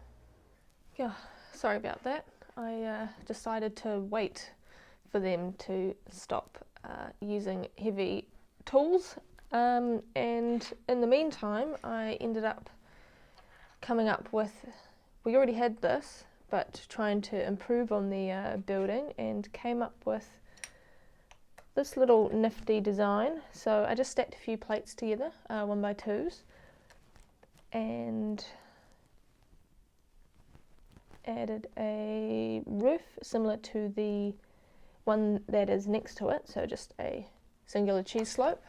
Yeah, sorry about that. I decided to wait for them to stop using heavy tools. And in the meantime, I ended up coming up with, we already had this, but trying to improve on the building, and came up with this little nifty design. So I just stacked a few plates together, 1x2s, and added a roof similar to the one that is next to it, so just a singular cheese slope,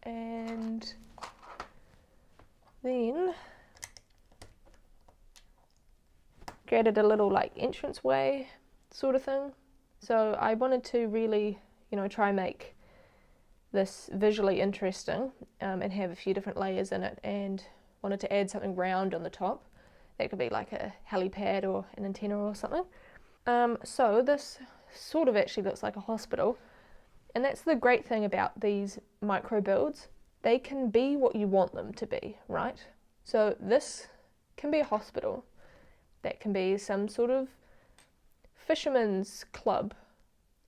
and then created a little like entranceway sort of thing. So I wanted to really, try and make this visually interesting, and have a few different layers in it, and wanted to add something round on the top. That could be like a helipad or an antenna or something. So this sort of actually looks like a hospital, and that's the great thing about these micro builds. They can be what you want them to be, right? So this can be a hospital. That can be some sort of fisherman's club.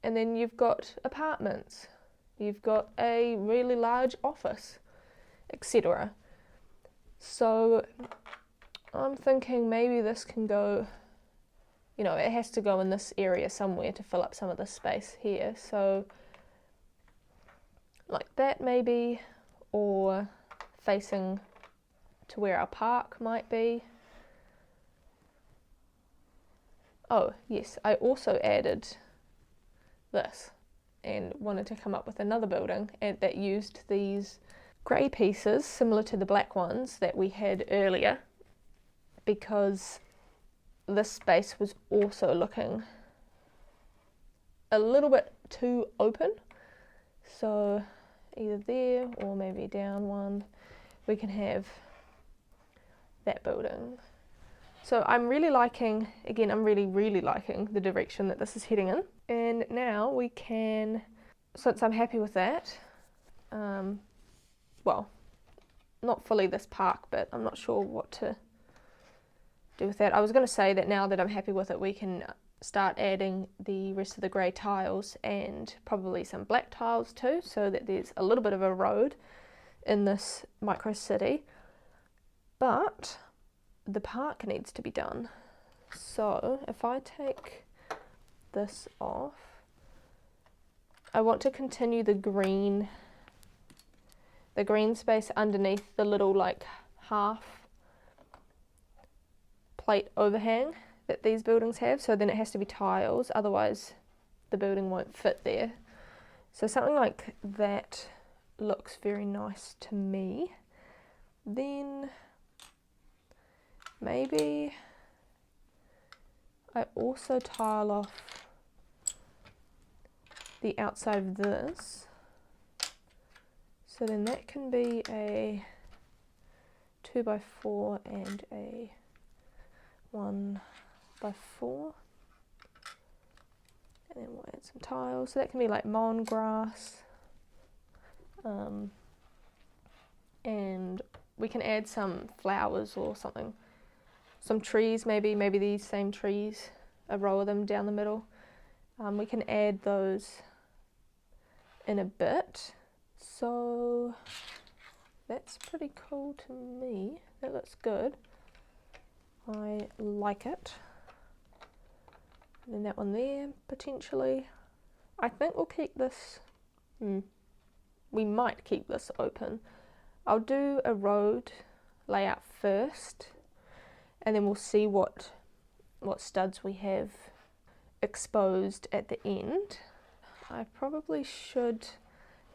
And then you've got apartments. You've got a really large office, etc. So I'm thinking maybe this can go, it has to go in this area somewhere to fill up some of the space here. So like that maybe, or facing to where our park might be. Oh yes, I also added this and wanted to come up with another building that used these grey pieces similar to the black ones that we had earlier, because this space was also looking a little bit too open. So either there or maybe down one, we can have that building. So I'm really liking, again, I'm really liking the direction that this is heading in. And now we can since I'm happy with that, well, not fully this park, but I'm not sure what to do with that. I was going to say that now that I'm happy with it, we can start adding the rest of the grey tiles and probably some black tiles too, so that there's a little bit of a road in this micro city. But the park needs to be done. So if I take this off, I want to continue the green space underneath the little like half plate overhang that these buildings have, so then it has to be tiles, otherwise the building won't fit there. So something like that looks very nice to me. Then maybe I also tile off the outside of this, so then that can be a 2x4 and a 1x4, and then we'll add some tiles, so that can be like mown grass, and we can add some flowers or something, some trees, maybe these same trees, a row of them down the middle. We can add those in a bit, so that's pretty cool to me. That looks good. I like it. And then that one there, potentially. I think we'll keep this, we might keep this open. I'll do a road layout first, and then we'll see what studs we have exposed at the end. I probably should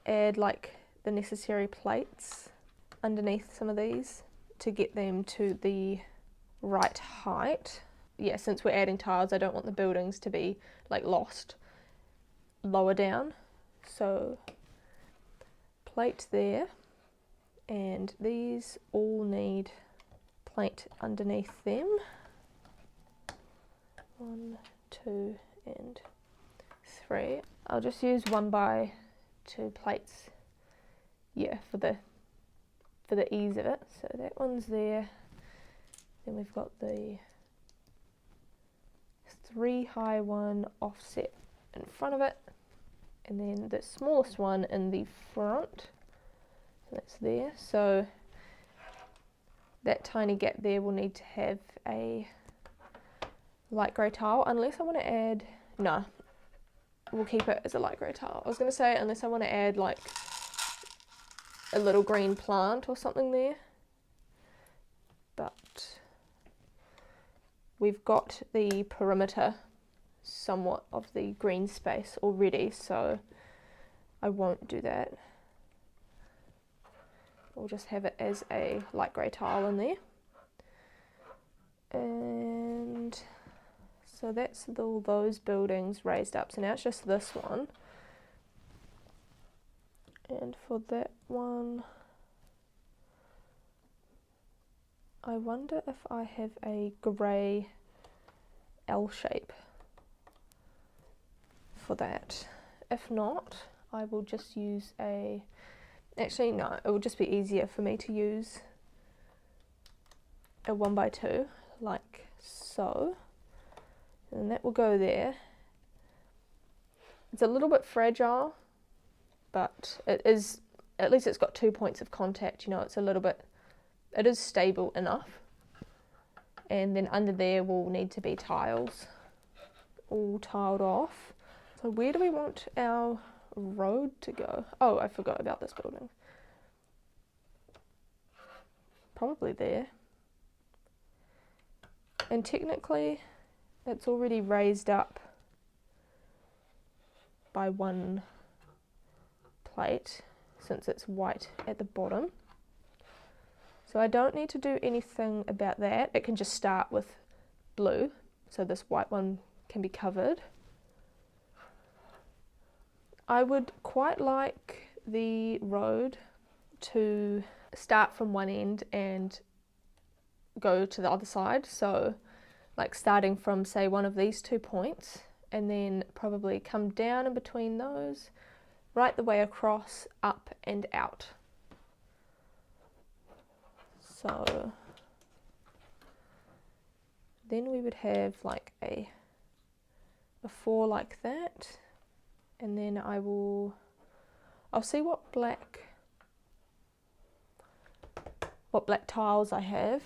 add like the necessary plates underneath some of these to get them to the right height. Yeah, since we're adding tiles, I don't want the buildings to be like lost lower down. So plate there, and these all need plate underneath them. 1, 2 and 3. I'll just use 1x2 plates, yeah, for the ease of it. So that one's there. Then we've got the 3 high one offset in front of it, and then the smallest one in the front. That's there. So that tiny gap there will need to have a light grey tile, unless I want to add, no, we'll keep it as a light grey tile. I was going to say unless I want to add like a little green plant or something there, but we've got the perimeter somewhat of the green space already, so I won't do that. We'll just have it as a light grey tile in there. And so that's all those buildings raised up. So now it's just this one. And for that one, I wonder if I have a grey L shape for that. If not, I will just use a, actually no, it will just be easier for me to use a 1x2 like so, and that will go there. It's a little bit fragile, but it is, at least it's got 2 points of contact, you know, it's a little bit, it is stable enough. And then under there will need to be tiles, all tiled off. So where do we want our road to go? Oh, I forgot about this building. Probably there. And technically it's already raised up by one plate since it's white at the bottom. So I don't need to do anything about that. It can just start with blue, so this white one can be covered. I would quite like the road to start from one end and go to the other side, so like starting from say one of these 2 points and then probably come down in between those, right the way across, up and out. So then we would have like a 4 like that, and then I'll see what black tiles I have.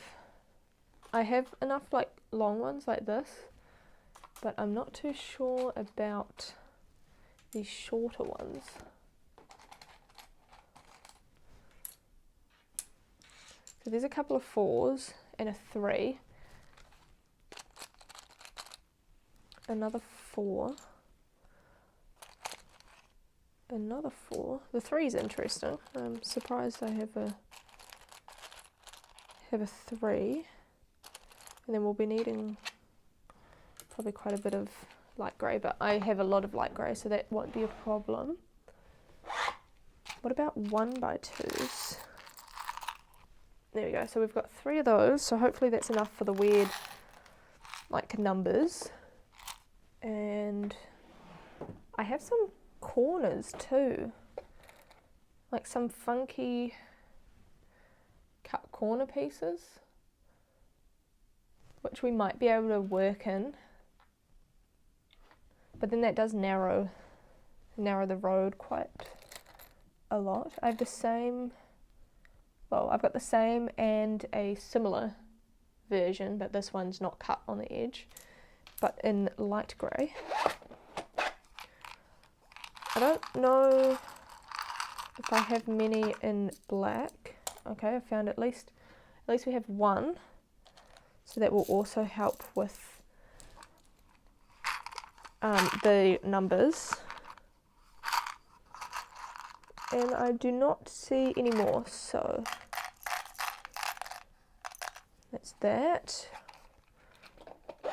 I have enough like long ones like this, but I'm not too sure about these shorter ones. So there's a couple of 4s and a 3, another 4, another 4. The 3 is interesting. I'm surprised I have a 3, and then we'll be needing probably quite a bit of light grey, but I have a lot of light grey, so that won't be a problem. What about 1x2s? There we go. So we've got 3 of those, so hopefully that's enough for the weird like numbers. And I have some corners too, like some funky cut corner pieces, which we might be able to work in, but then that does narrow the road quite a lot. I have the same, well, I've got the same and a similar version, but this one's not cut on the edge, but in light grey. I don't know if I have many in black. Okay, I found at least we have 1, so that will also help with the numbers. And I do not see any more, so that's that.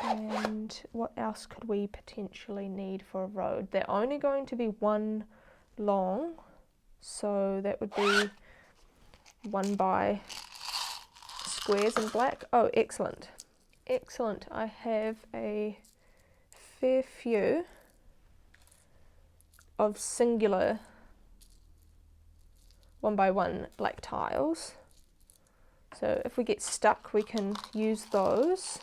And what else could we potentially need for a road? They're only going to be 1 long, so that would be 1 by squares in black. Oh, excellent. Excellent. I have a fair few of singular 1x1 black tiles. So if we get stuck, we can use those.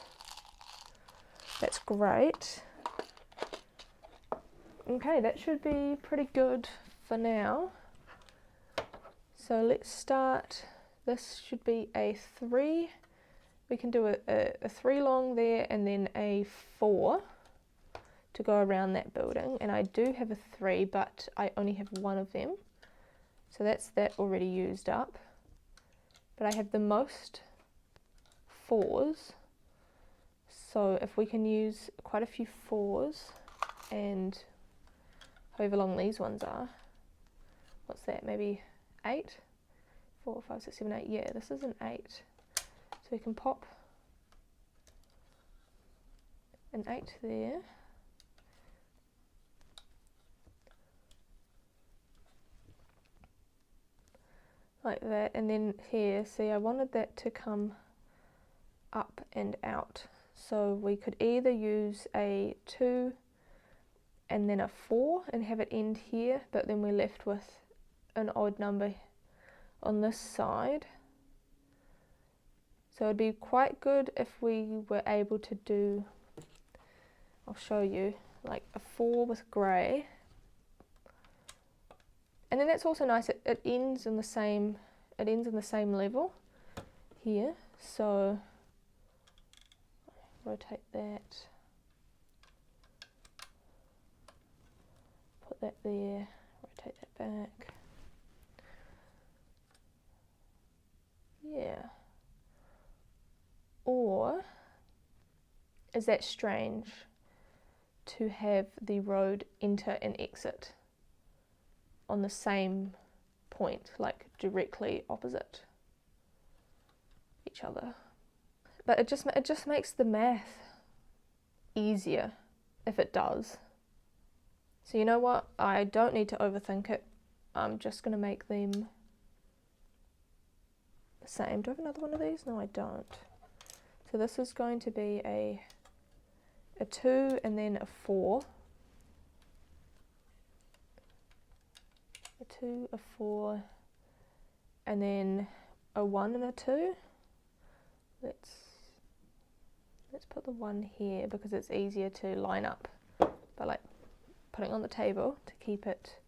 That's great. Okay, that should be pretty good for now. So let's start. This should be a 3. We can do a 3 long there, and then a 4 to go around that building. And I do have a 3, but I only have 1 of them. So that's that already used up. But I have the most 4s. So if we can use quite a few 4s, and however long these ones are, what's that, maybe 8? 4, 5, 6, 7, 8, yeah, this is an 8. So we can pop an 8 there. Like that, and then here, see, I wanted that to come up and out. So we could either use a 2 and then a 4 and have it end here, but then we're left with an odd number on this side. So it'd be quite good if we were able to do, I'll show you, like a 4 with grey. And then that's also nice, it ends in the same level here. So rotate that, put that there, rotate that back. Yeah. Or is that strange to have the road enter and exit on the same point, like directly opposite each other? But it just makes the math easier if it does. So you know what? I don't need to overthink it. I'm just going to make them the same. Do I have another one of these? No, I don't. So this is going to be a 2 and then a 4. 2, a 4, and then a 1 and a 2. Let's put the 1 here because it's easier to line up by like putting it on the table to keep it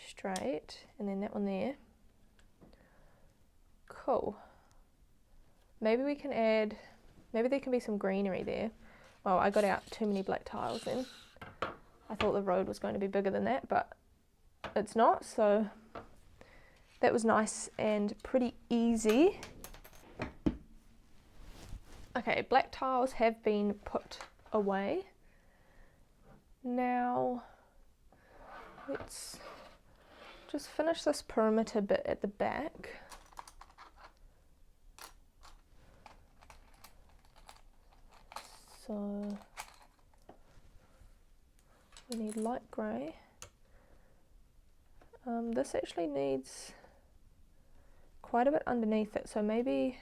straight, and then that one there. Cool. Maybe we can add, maybe there can be some greenery there. Well, I got out too many black tiles then. I thought the road was going to be bigger than that, but it's not, so that was nice and pretty easy. Okay, black tiles have been put away. Now, let's just finish this perimeter bit at the back. So, we need light grey. This actually needs quite a bit underneath it, so maybe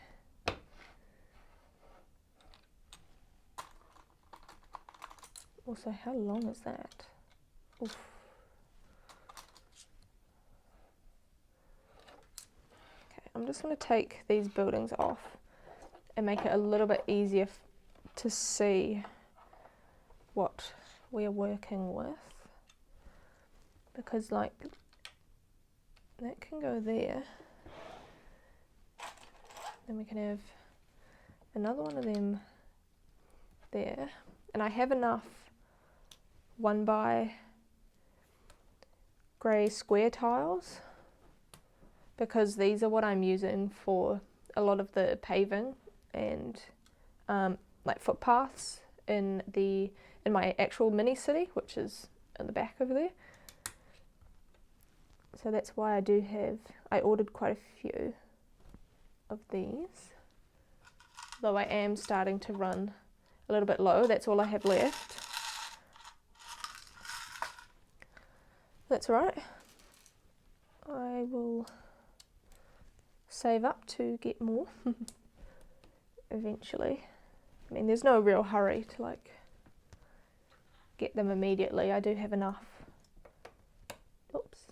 also, how long is that? Oof. Okay, I'm just going to take these buildings off and make it a little bit easier to see what we are working with, because like that can go there, then we can have another one of them there, and I have enough 1 by grey square tiles because these are what I'm using for a lot of the paving and like footpaths in my actual mini city, which is in the back over there. So that's why I ordered quite a few of these, though I am starting to run a little bit low. That's all I have left. That's all right. I will save up to get more eventually. I mean, there's no real hurry to like get them immediately. I do have enough,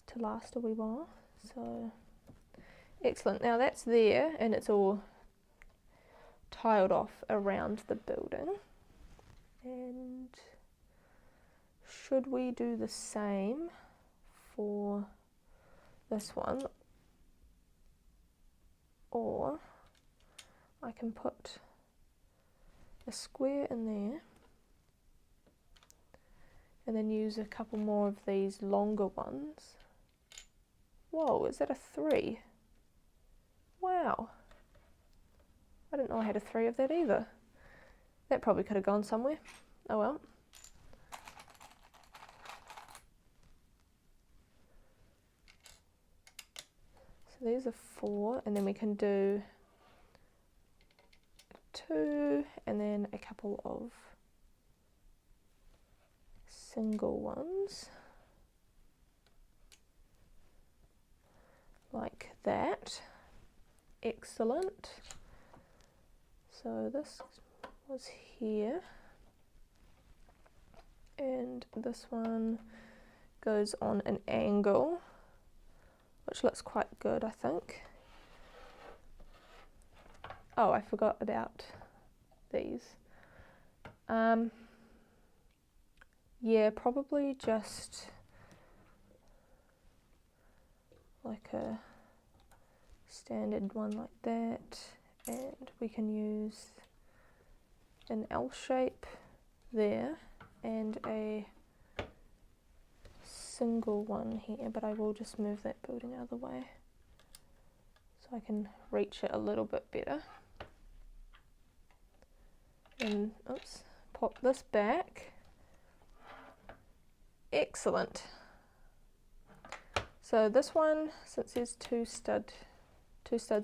to last a wee while. So excellent. Now that's there, and it's all tiled off around the building. And should we do the same for this one, or I can put a square in there and then use a couple more of these longer ones. Whoa, is that a 3? Wow, I didn't know I had a 3 of that either. That probably could have gone somewhere. Oh well. So there's a 4, and then we can do 2, and then a couple of single ones like that. Excellent. So this was here, and this one goes on an angle, which looks quite good, I think. Oh, I forgot about these. Yeah, probably just like a standard one like that, and we can use an L shape there and a single one here, but I will just move that building out of the way so I can reach it a little bit better. And oops, pop this back. Excellent. So this one, since there's two studs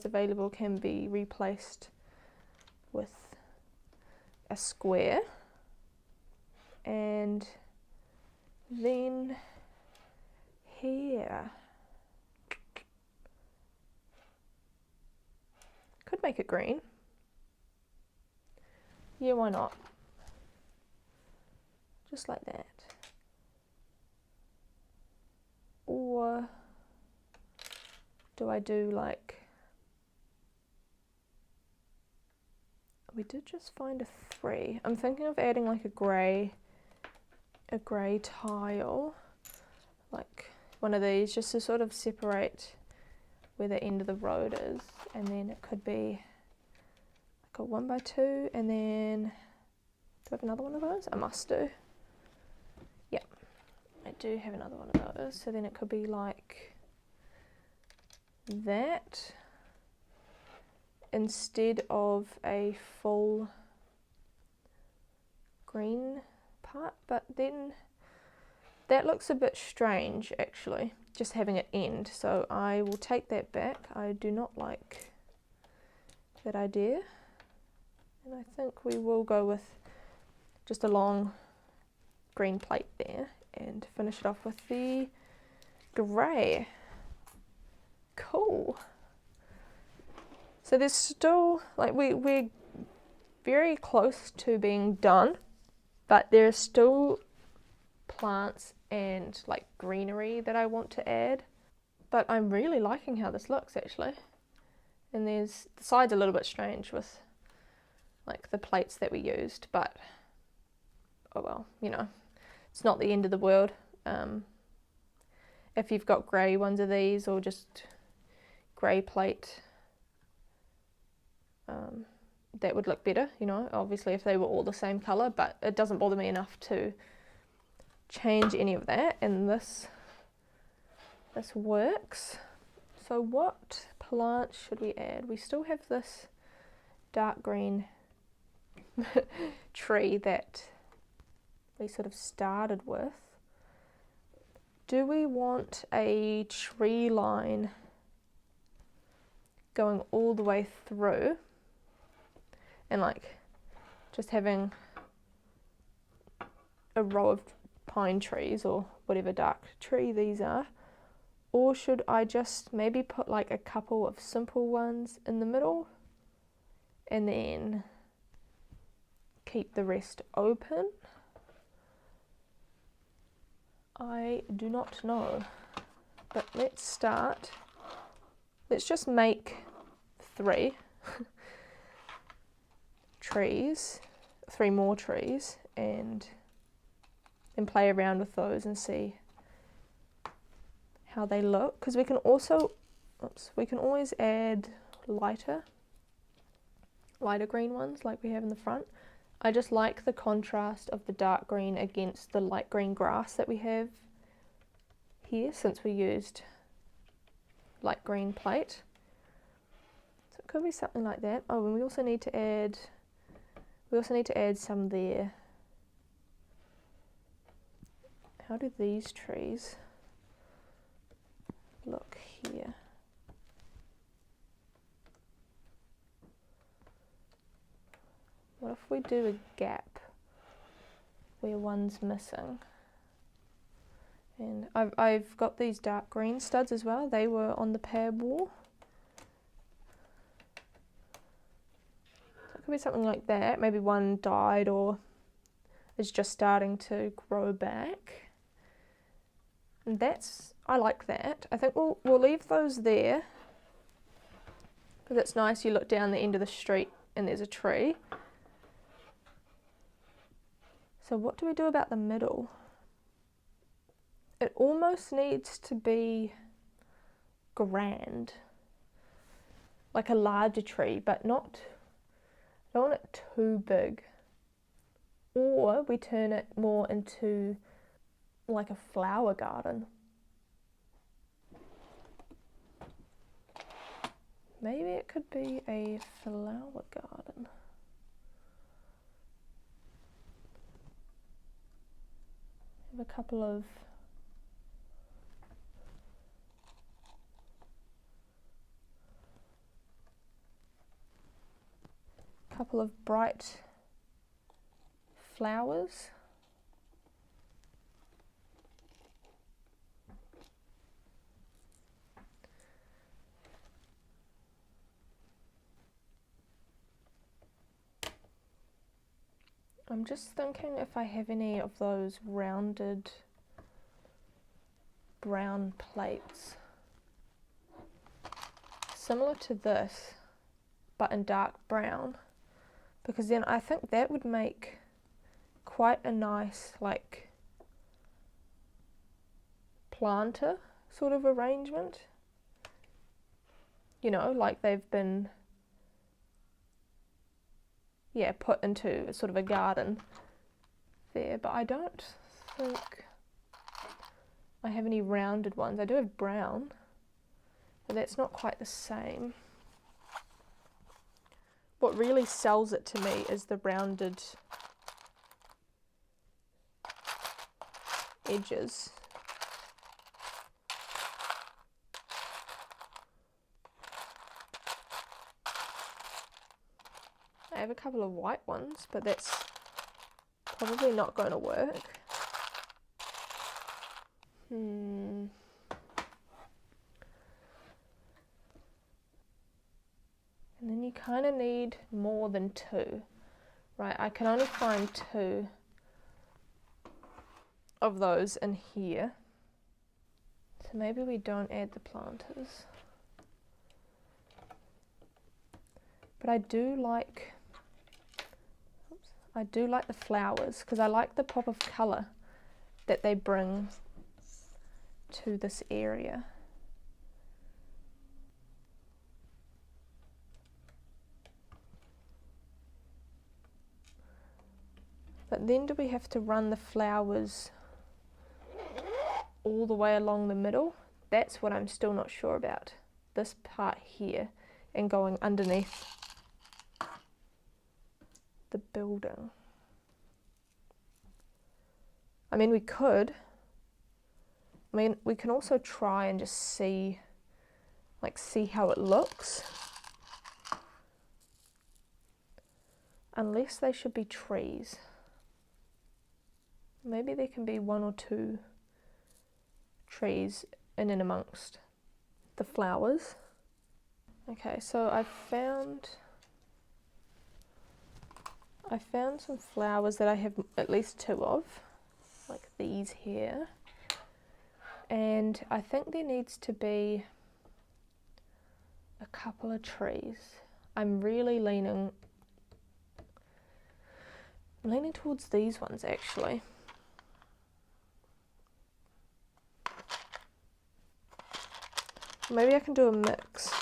available, can be replaced with a square, and then here could make it green. Yeah, why not? Just like that. Or or do I do like, we did just find a 3. I'm thinking of adding like a grey tile, like one of these, just to sort of separate where the end of the road is, and then it could be like a 1x2, and then do I have another one of those? I must do. Yeah, I do have another one of those. So then it could be like that instead of a full green part, but then that looks a bit strange actually, just having it end, so I will take that back. I do not like that idea, and I think we will go with just a long green plate there and finish it off with the grey. Cool. So there's still, like, we're very close to being done, but there are still plants and like greenery that I want to add, but I'm really liking how this looks actually. And there's the side's a little bit strange with like the plates that we used, but oh well, you know, it's not the end of the world. If you've got grey ones of these or just grey plate, that would look better, you know, obviously if they were all the same colour, but it doesn't bother me enough to change any of that, and this works. So what plant should we add? We still have this dark green tree that we sort of started with. Do we want a tree line going all the way through and like just having a row of pine trees or whatever dark tree these are? Or should I just maybe put like a couple of simple ones in the middle and then keep the rest open? I do not know, but let's start. Let's just make 3 trees, 3 more trees, and play around with those and see how they look, because we can also, we can always add lighter green ones like we have in the front. I just like the contrast of the dark green against the light green grass that we have here, since we used light green plate. So it could be something like that. Oh, and we also need to add some there. How do these trees look here? What if we do a gap where one's missing? And I've got these dark green studs as well. They were on the pad wall. So it could be something like that. Maybe one died or is just starting to grow back. And I like that. I think we'll leave those there, because it's nice. You look down the end of the street and there's a tree. So what do we do about the middle? It almost needs to be grand, like a larger tree, but not, I don't want it too big. Or we turn it more into like a flower garden. Maybe it could be a flower garden. Have a couple of bright flowers. I'm just thinking if I have any of those rounded brown plates, similar to this, but in dark brown, because then I think that would make quite a nice like planter sort of arrangement. You know, like they've been, yeah, put into sort of a garden there, but I don't think I have any rounded ones. I do have brown, but that's not quite the same. What really sells it to me is the rounded edges. I have a couple of white ones, but that's probably not going to work. And then you kind of need more than two, right? I can only find two of those in here. So maybe we don't add the planters. But I do like the flowers because I like the pop of colour that they bring to this area. But then do we have to run the flowers all the way along the middle? That's what I'm still not sure about. This part here and going underneath the building. I mean, we could. I mean, we can also try and just see how it looks. Unless they should be trees. Maybe there can be one or two trees in and amongst the flowers. Okay, so I found some flowers that I have at least two of, like these here. And I think there needs to be a couple of trees. I'm really leaning towards these ones actually. Maybe I can do a mix.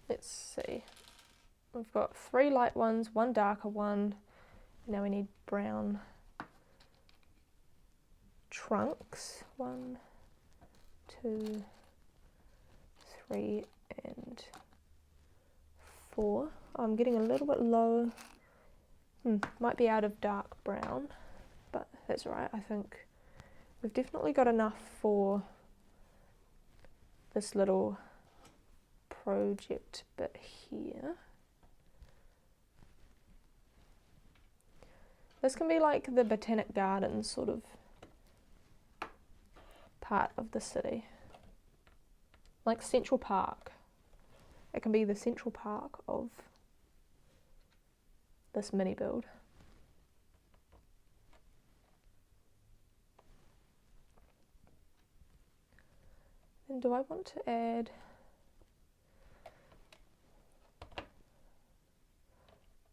Let's see. We've got 3 light ones, 1 darker one. Now we need brown trunks. 1, 2, 3, and 4. I'm getting a little bit low. Might be out of dark brown, but that's all right. I think we've definitely got enough for this little project bit here. This can be like the Botanic Gardens sort of part of the city, like Central Park. It can be the Central Park of this mini build. And do I want to add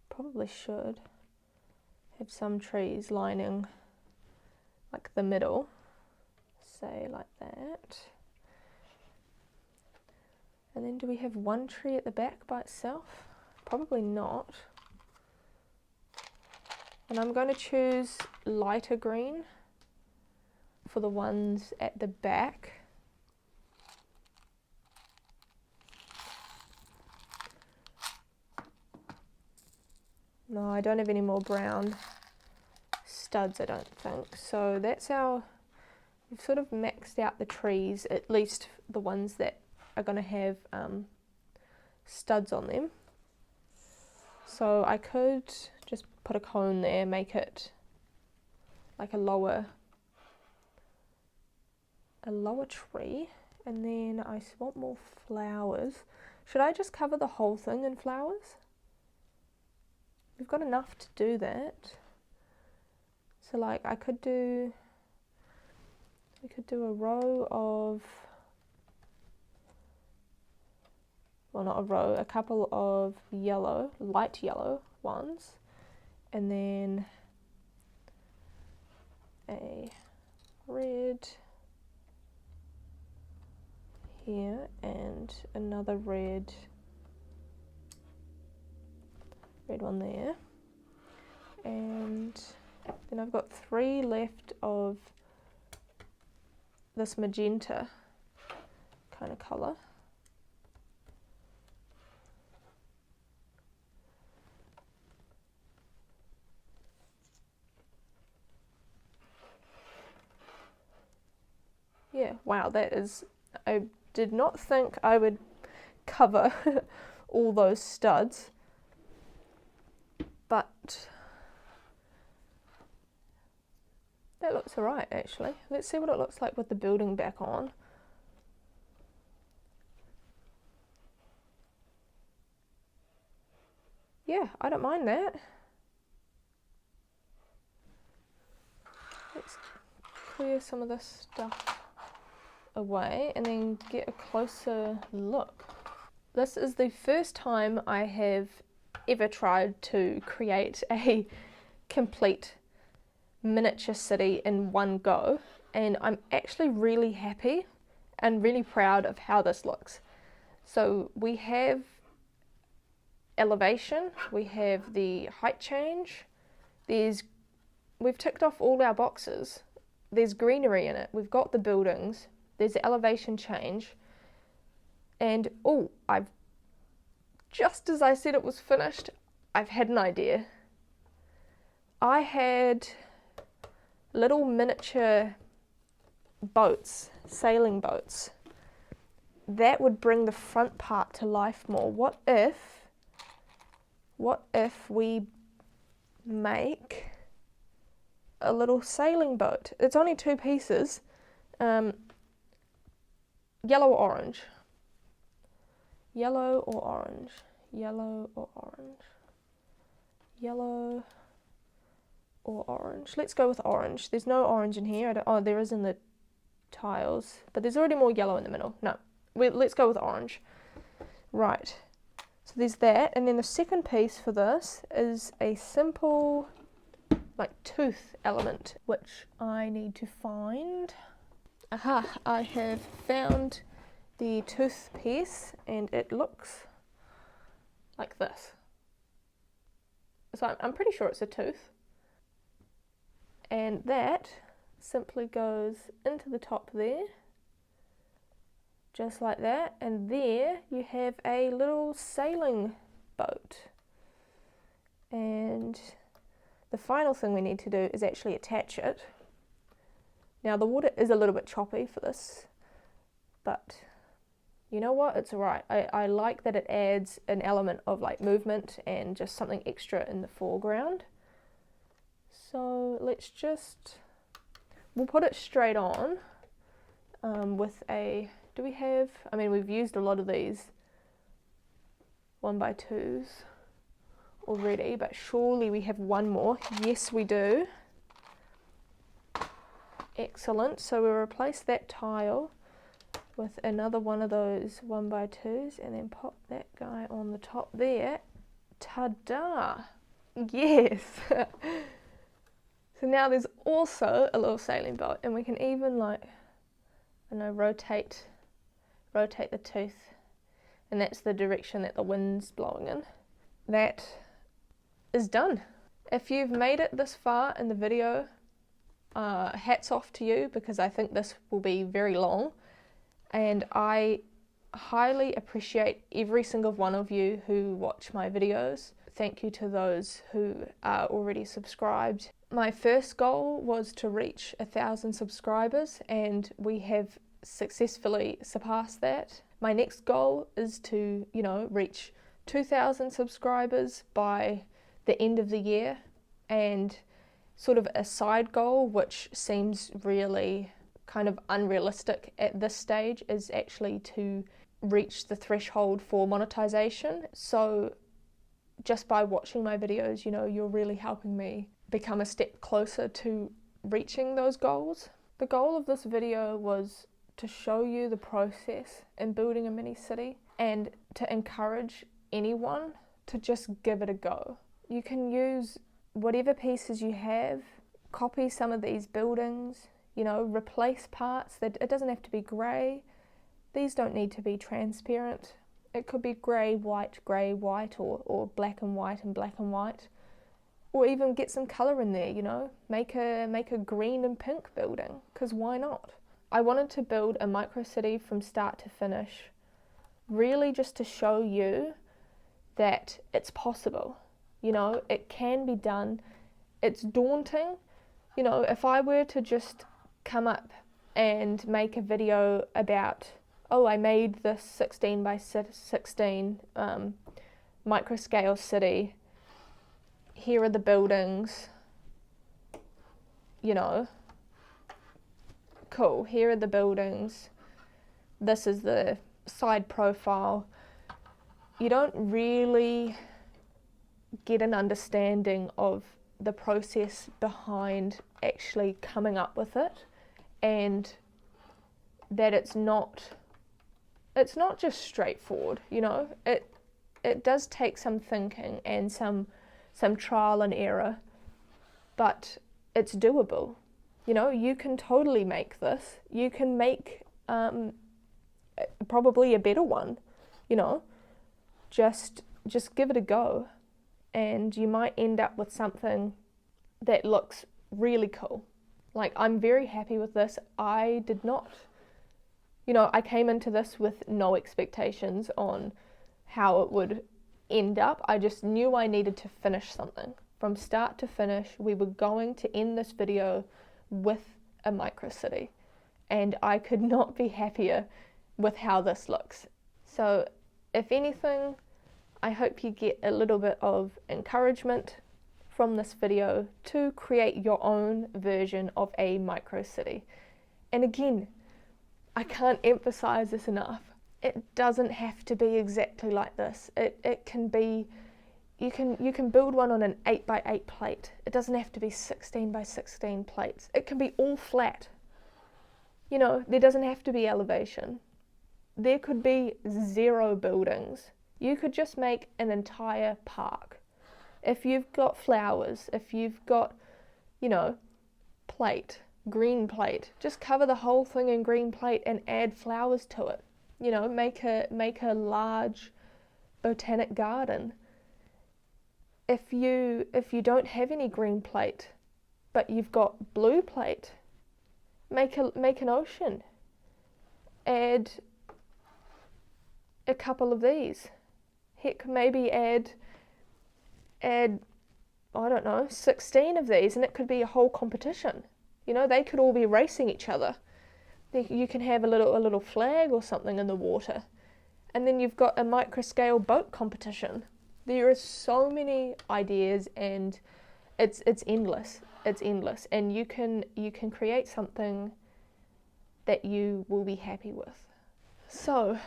probably should have some trees lining like the middle, say like that. And then do we have one tree at the back by itself? Probably not. And I'm going to choose lighter green for the ones at the back. No, I don't have any more brown studs, I don't think. So that's we've sort of maxed out the trees, at least the ones that are going to have studs on them. So I could just put a cone there, make it like a lower tree, and then I want more flowers. Should I just cover the whole thing in flowers? We've got enough to do that. So like we could do a row of, well not a row, a couple of yellow, light yellow ones, and then a red here and another red one there, and then I've got 3 left of this magenta kind of colour. Yeah, wow, that is, I did not think I would cover all those studs, but that looks alright actually. Let's see what it looks like with the building back on. Yeah, I don't mind that. Let's clear some of this stuff away and then get a closer look. This is the first time I have ever tried to create a complete miniature city in one go, and I'm actually really happy and really proud of how this looks. So we have elevation, we have the height change, we've ticked off all our boxes, there's greenery in it, we've got the buildings, there's the elevation change, and oh, just as I said it was finished, I've had an idea. I had little miniature boats, sailing boats, that would bring the front part to life more. What if we make a little sailing boat? It's only 2 pieces, yellow or orange. Yellow or orange, yellow or orange, yellow or orange. Let's go with orange. There's no orange in here. Oh, there is in the tiles, but there's already more yellow in the middle. No, let's go with orange. Right, so there's that, and then the second piece for this is a simple like tooth element, which I need to find. Aha, I have found the tooth piece, and it looks like this. So I'm pretty sure it's a tooth, and that simply goes into the top there, just like that, and there you have a little sailing boat. And the final thing we need to do is actually attach it. Now the water is a little bit choppy for this, but you know what, it's alright. I like that it adds an element of like movement and just something extra in the foreground. So let's we'll put it straight on with a, do we have, I mean we've used a lot of these 1x2s already, but surely we have one more. Yes we do. Excellent, so we'll replace that tile with another one of those 1x2s and then pop that guy on the top there. Ta-da! Yes! So now there's also a little sailing boat, and we can even like, I don't know, rotate the tooth, and that's the direction that the wind's blowing in. That is done. If you've made it this far in the video, hats off to you, because I think this will be very long, and I highly appreciate every single one of you who watch my videos. Thank you to those who are already subscribed. My first goal was to reach 1,000 subscribers, and we have successfully surpassed that. My next goal is to, reach 2,000 subscribers by the end of the year, and sort of a side goal, which seems really kind of unrealistic at this stage, is actually to reached the threshold for monetization. So just by watching my videos, you know, you're really helping me become a step closer to reaching those goals. The goal of this video was to show you the process in building a mini city and to encourage anyone to just give it a go. You can use whatever pieces you have, copy some of these buildings, you know, replace parts. That it doesn't have to be grey. These don't need to be transparent. It could be grey, white, or black and white and black and white. Or even get some colour in there, you know, make a green and pink building, because why not? I wanted to build a micro city from start to finish, really just to show you that it's possible. You know, it can be done. It's daunting. You know, if I were to just come up and make a video about, oh, I made this 16 by 16 micro scale city, here are the buildings, you know, cool, here are the buildings, this is the side profile. You don't really get an understanding of the process behind actually coming up with it, and that it's not just straightforward, you know. It does take some thinking and some trial and error, but it's doable. You know, you can totally make this. You can make probably a better one, you know. Just give it a go, and you might end up with something that looks really cool. Like, I'm very happy with this. I did not, you know, I came into this with no expectations on how it would end up. I just knew I needed to finish something. From start to finish, we were going to end this video with a micro city, and I could not be happier with how this looks. So if anything, I hope you get a little bit of encouragement from this video to create your own version of a micro city. And again, I can't emphasize this enough. It doesn't have to be exactly like this. It can be, you can build one on an 8x8 plate. It doesn't have to be 16 by 16 plates. It can be all flat. You know, there doesn't have to be elevation. There could be 0 buildings. You could just make an entire park. If you've got flowers, if you've got, you know, plate, green plate, just cover the whole thing in green plate and add flowers to it. You know, make a large botanic garden. If you don't have any green plate, but you've got blue plate, make an ocean. Add a couple of these. Heck, maybe add I don't know, 16 of these, and it could be a whole competition. You know, they could all be racing each other. You can have a little flag or something in the water, and then you've got a micro scale boat competition. There are so many ideas, and it's endless. It's endless, and you can create something that you will be happy with. So,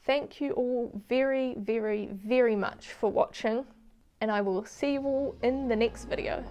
thank you all very, very, very much for watching, and I will see you all in the next video.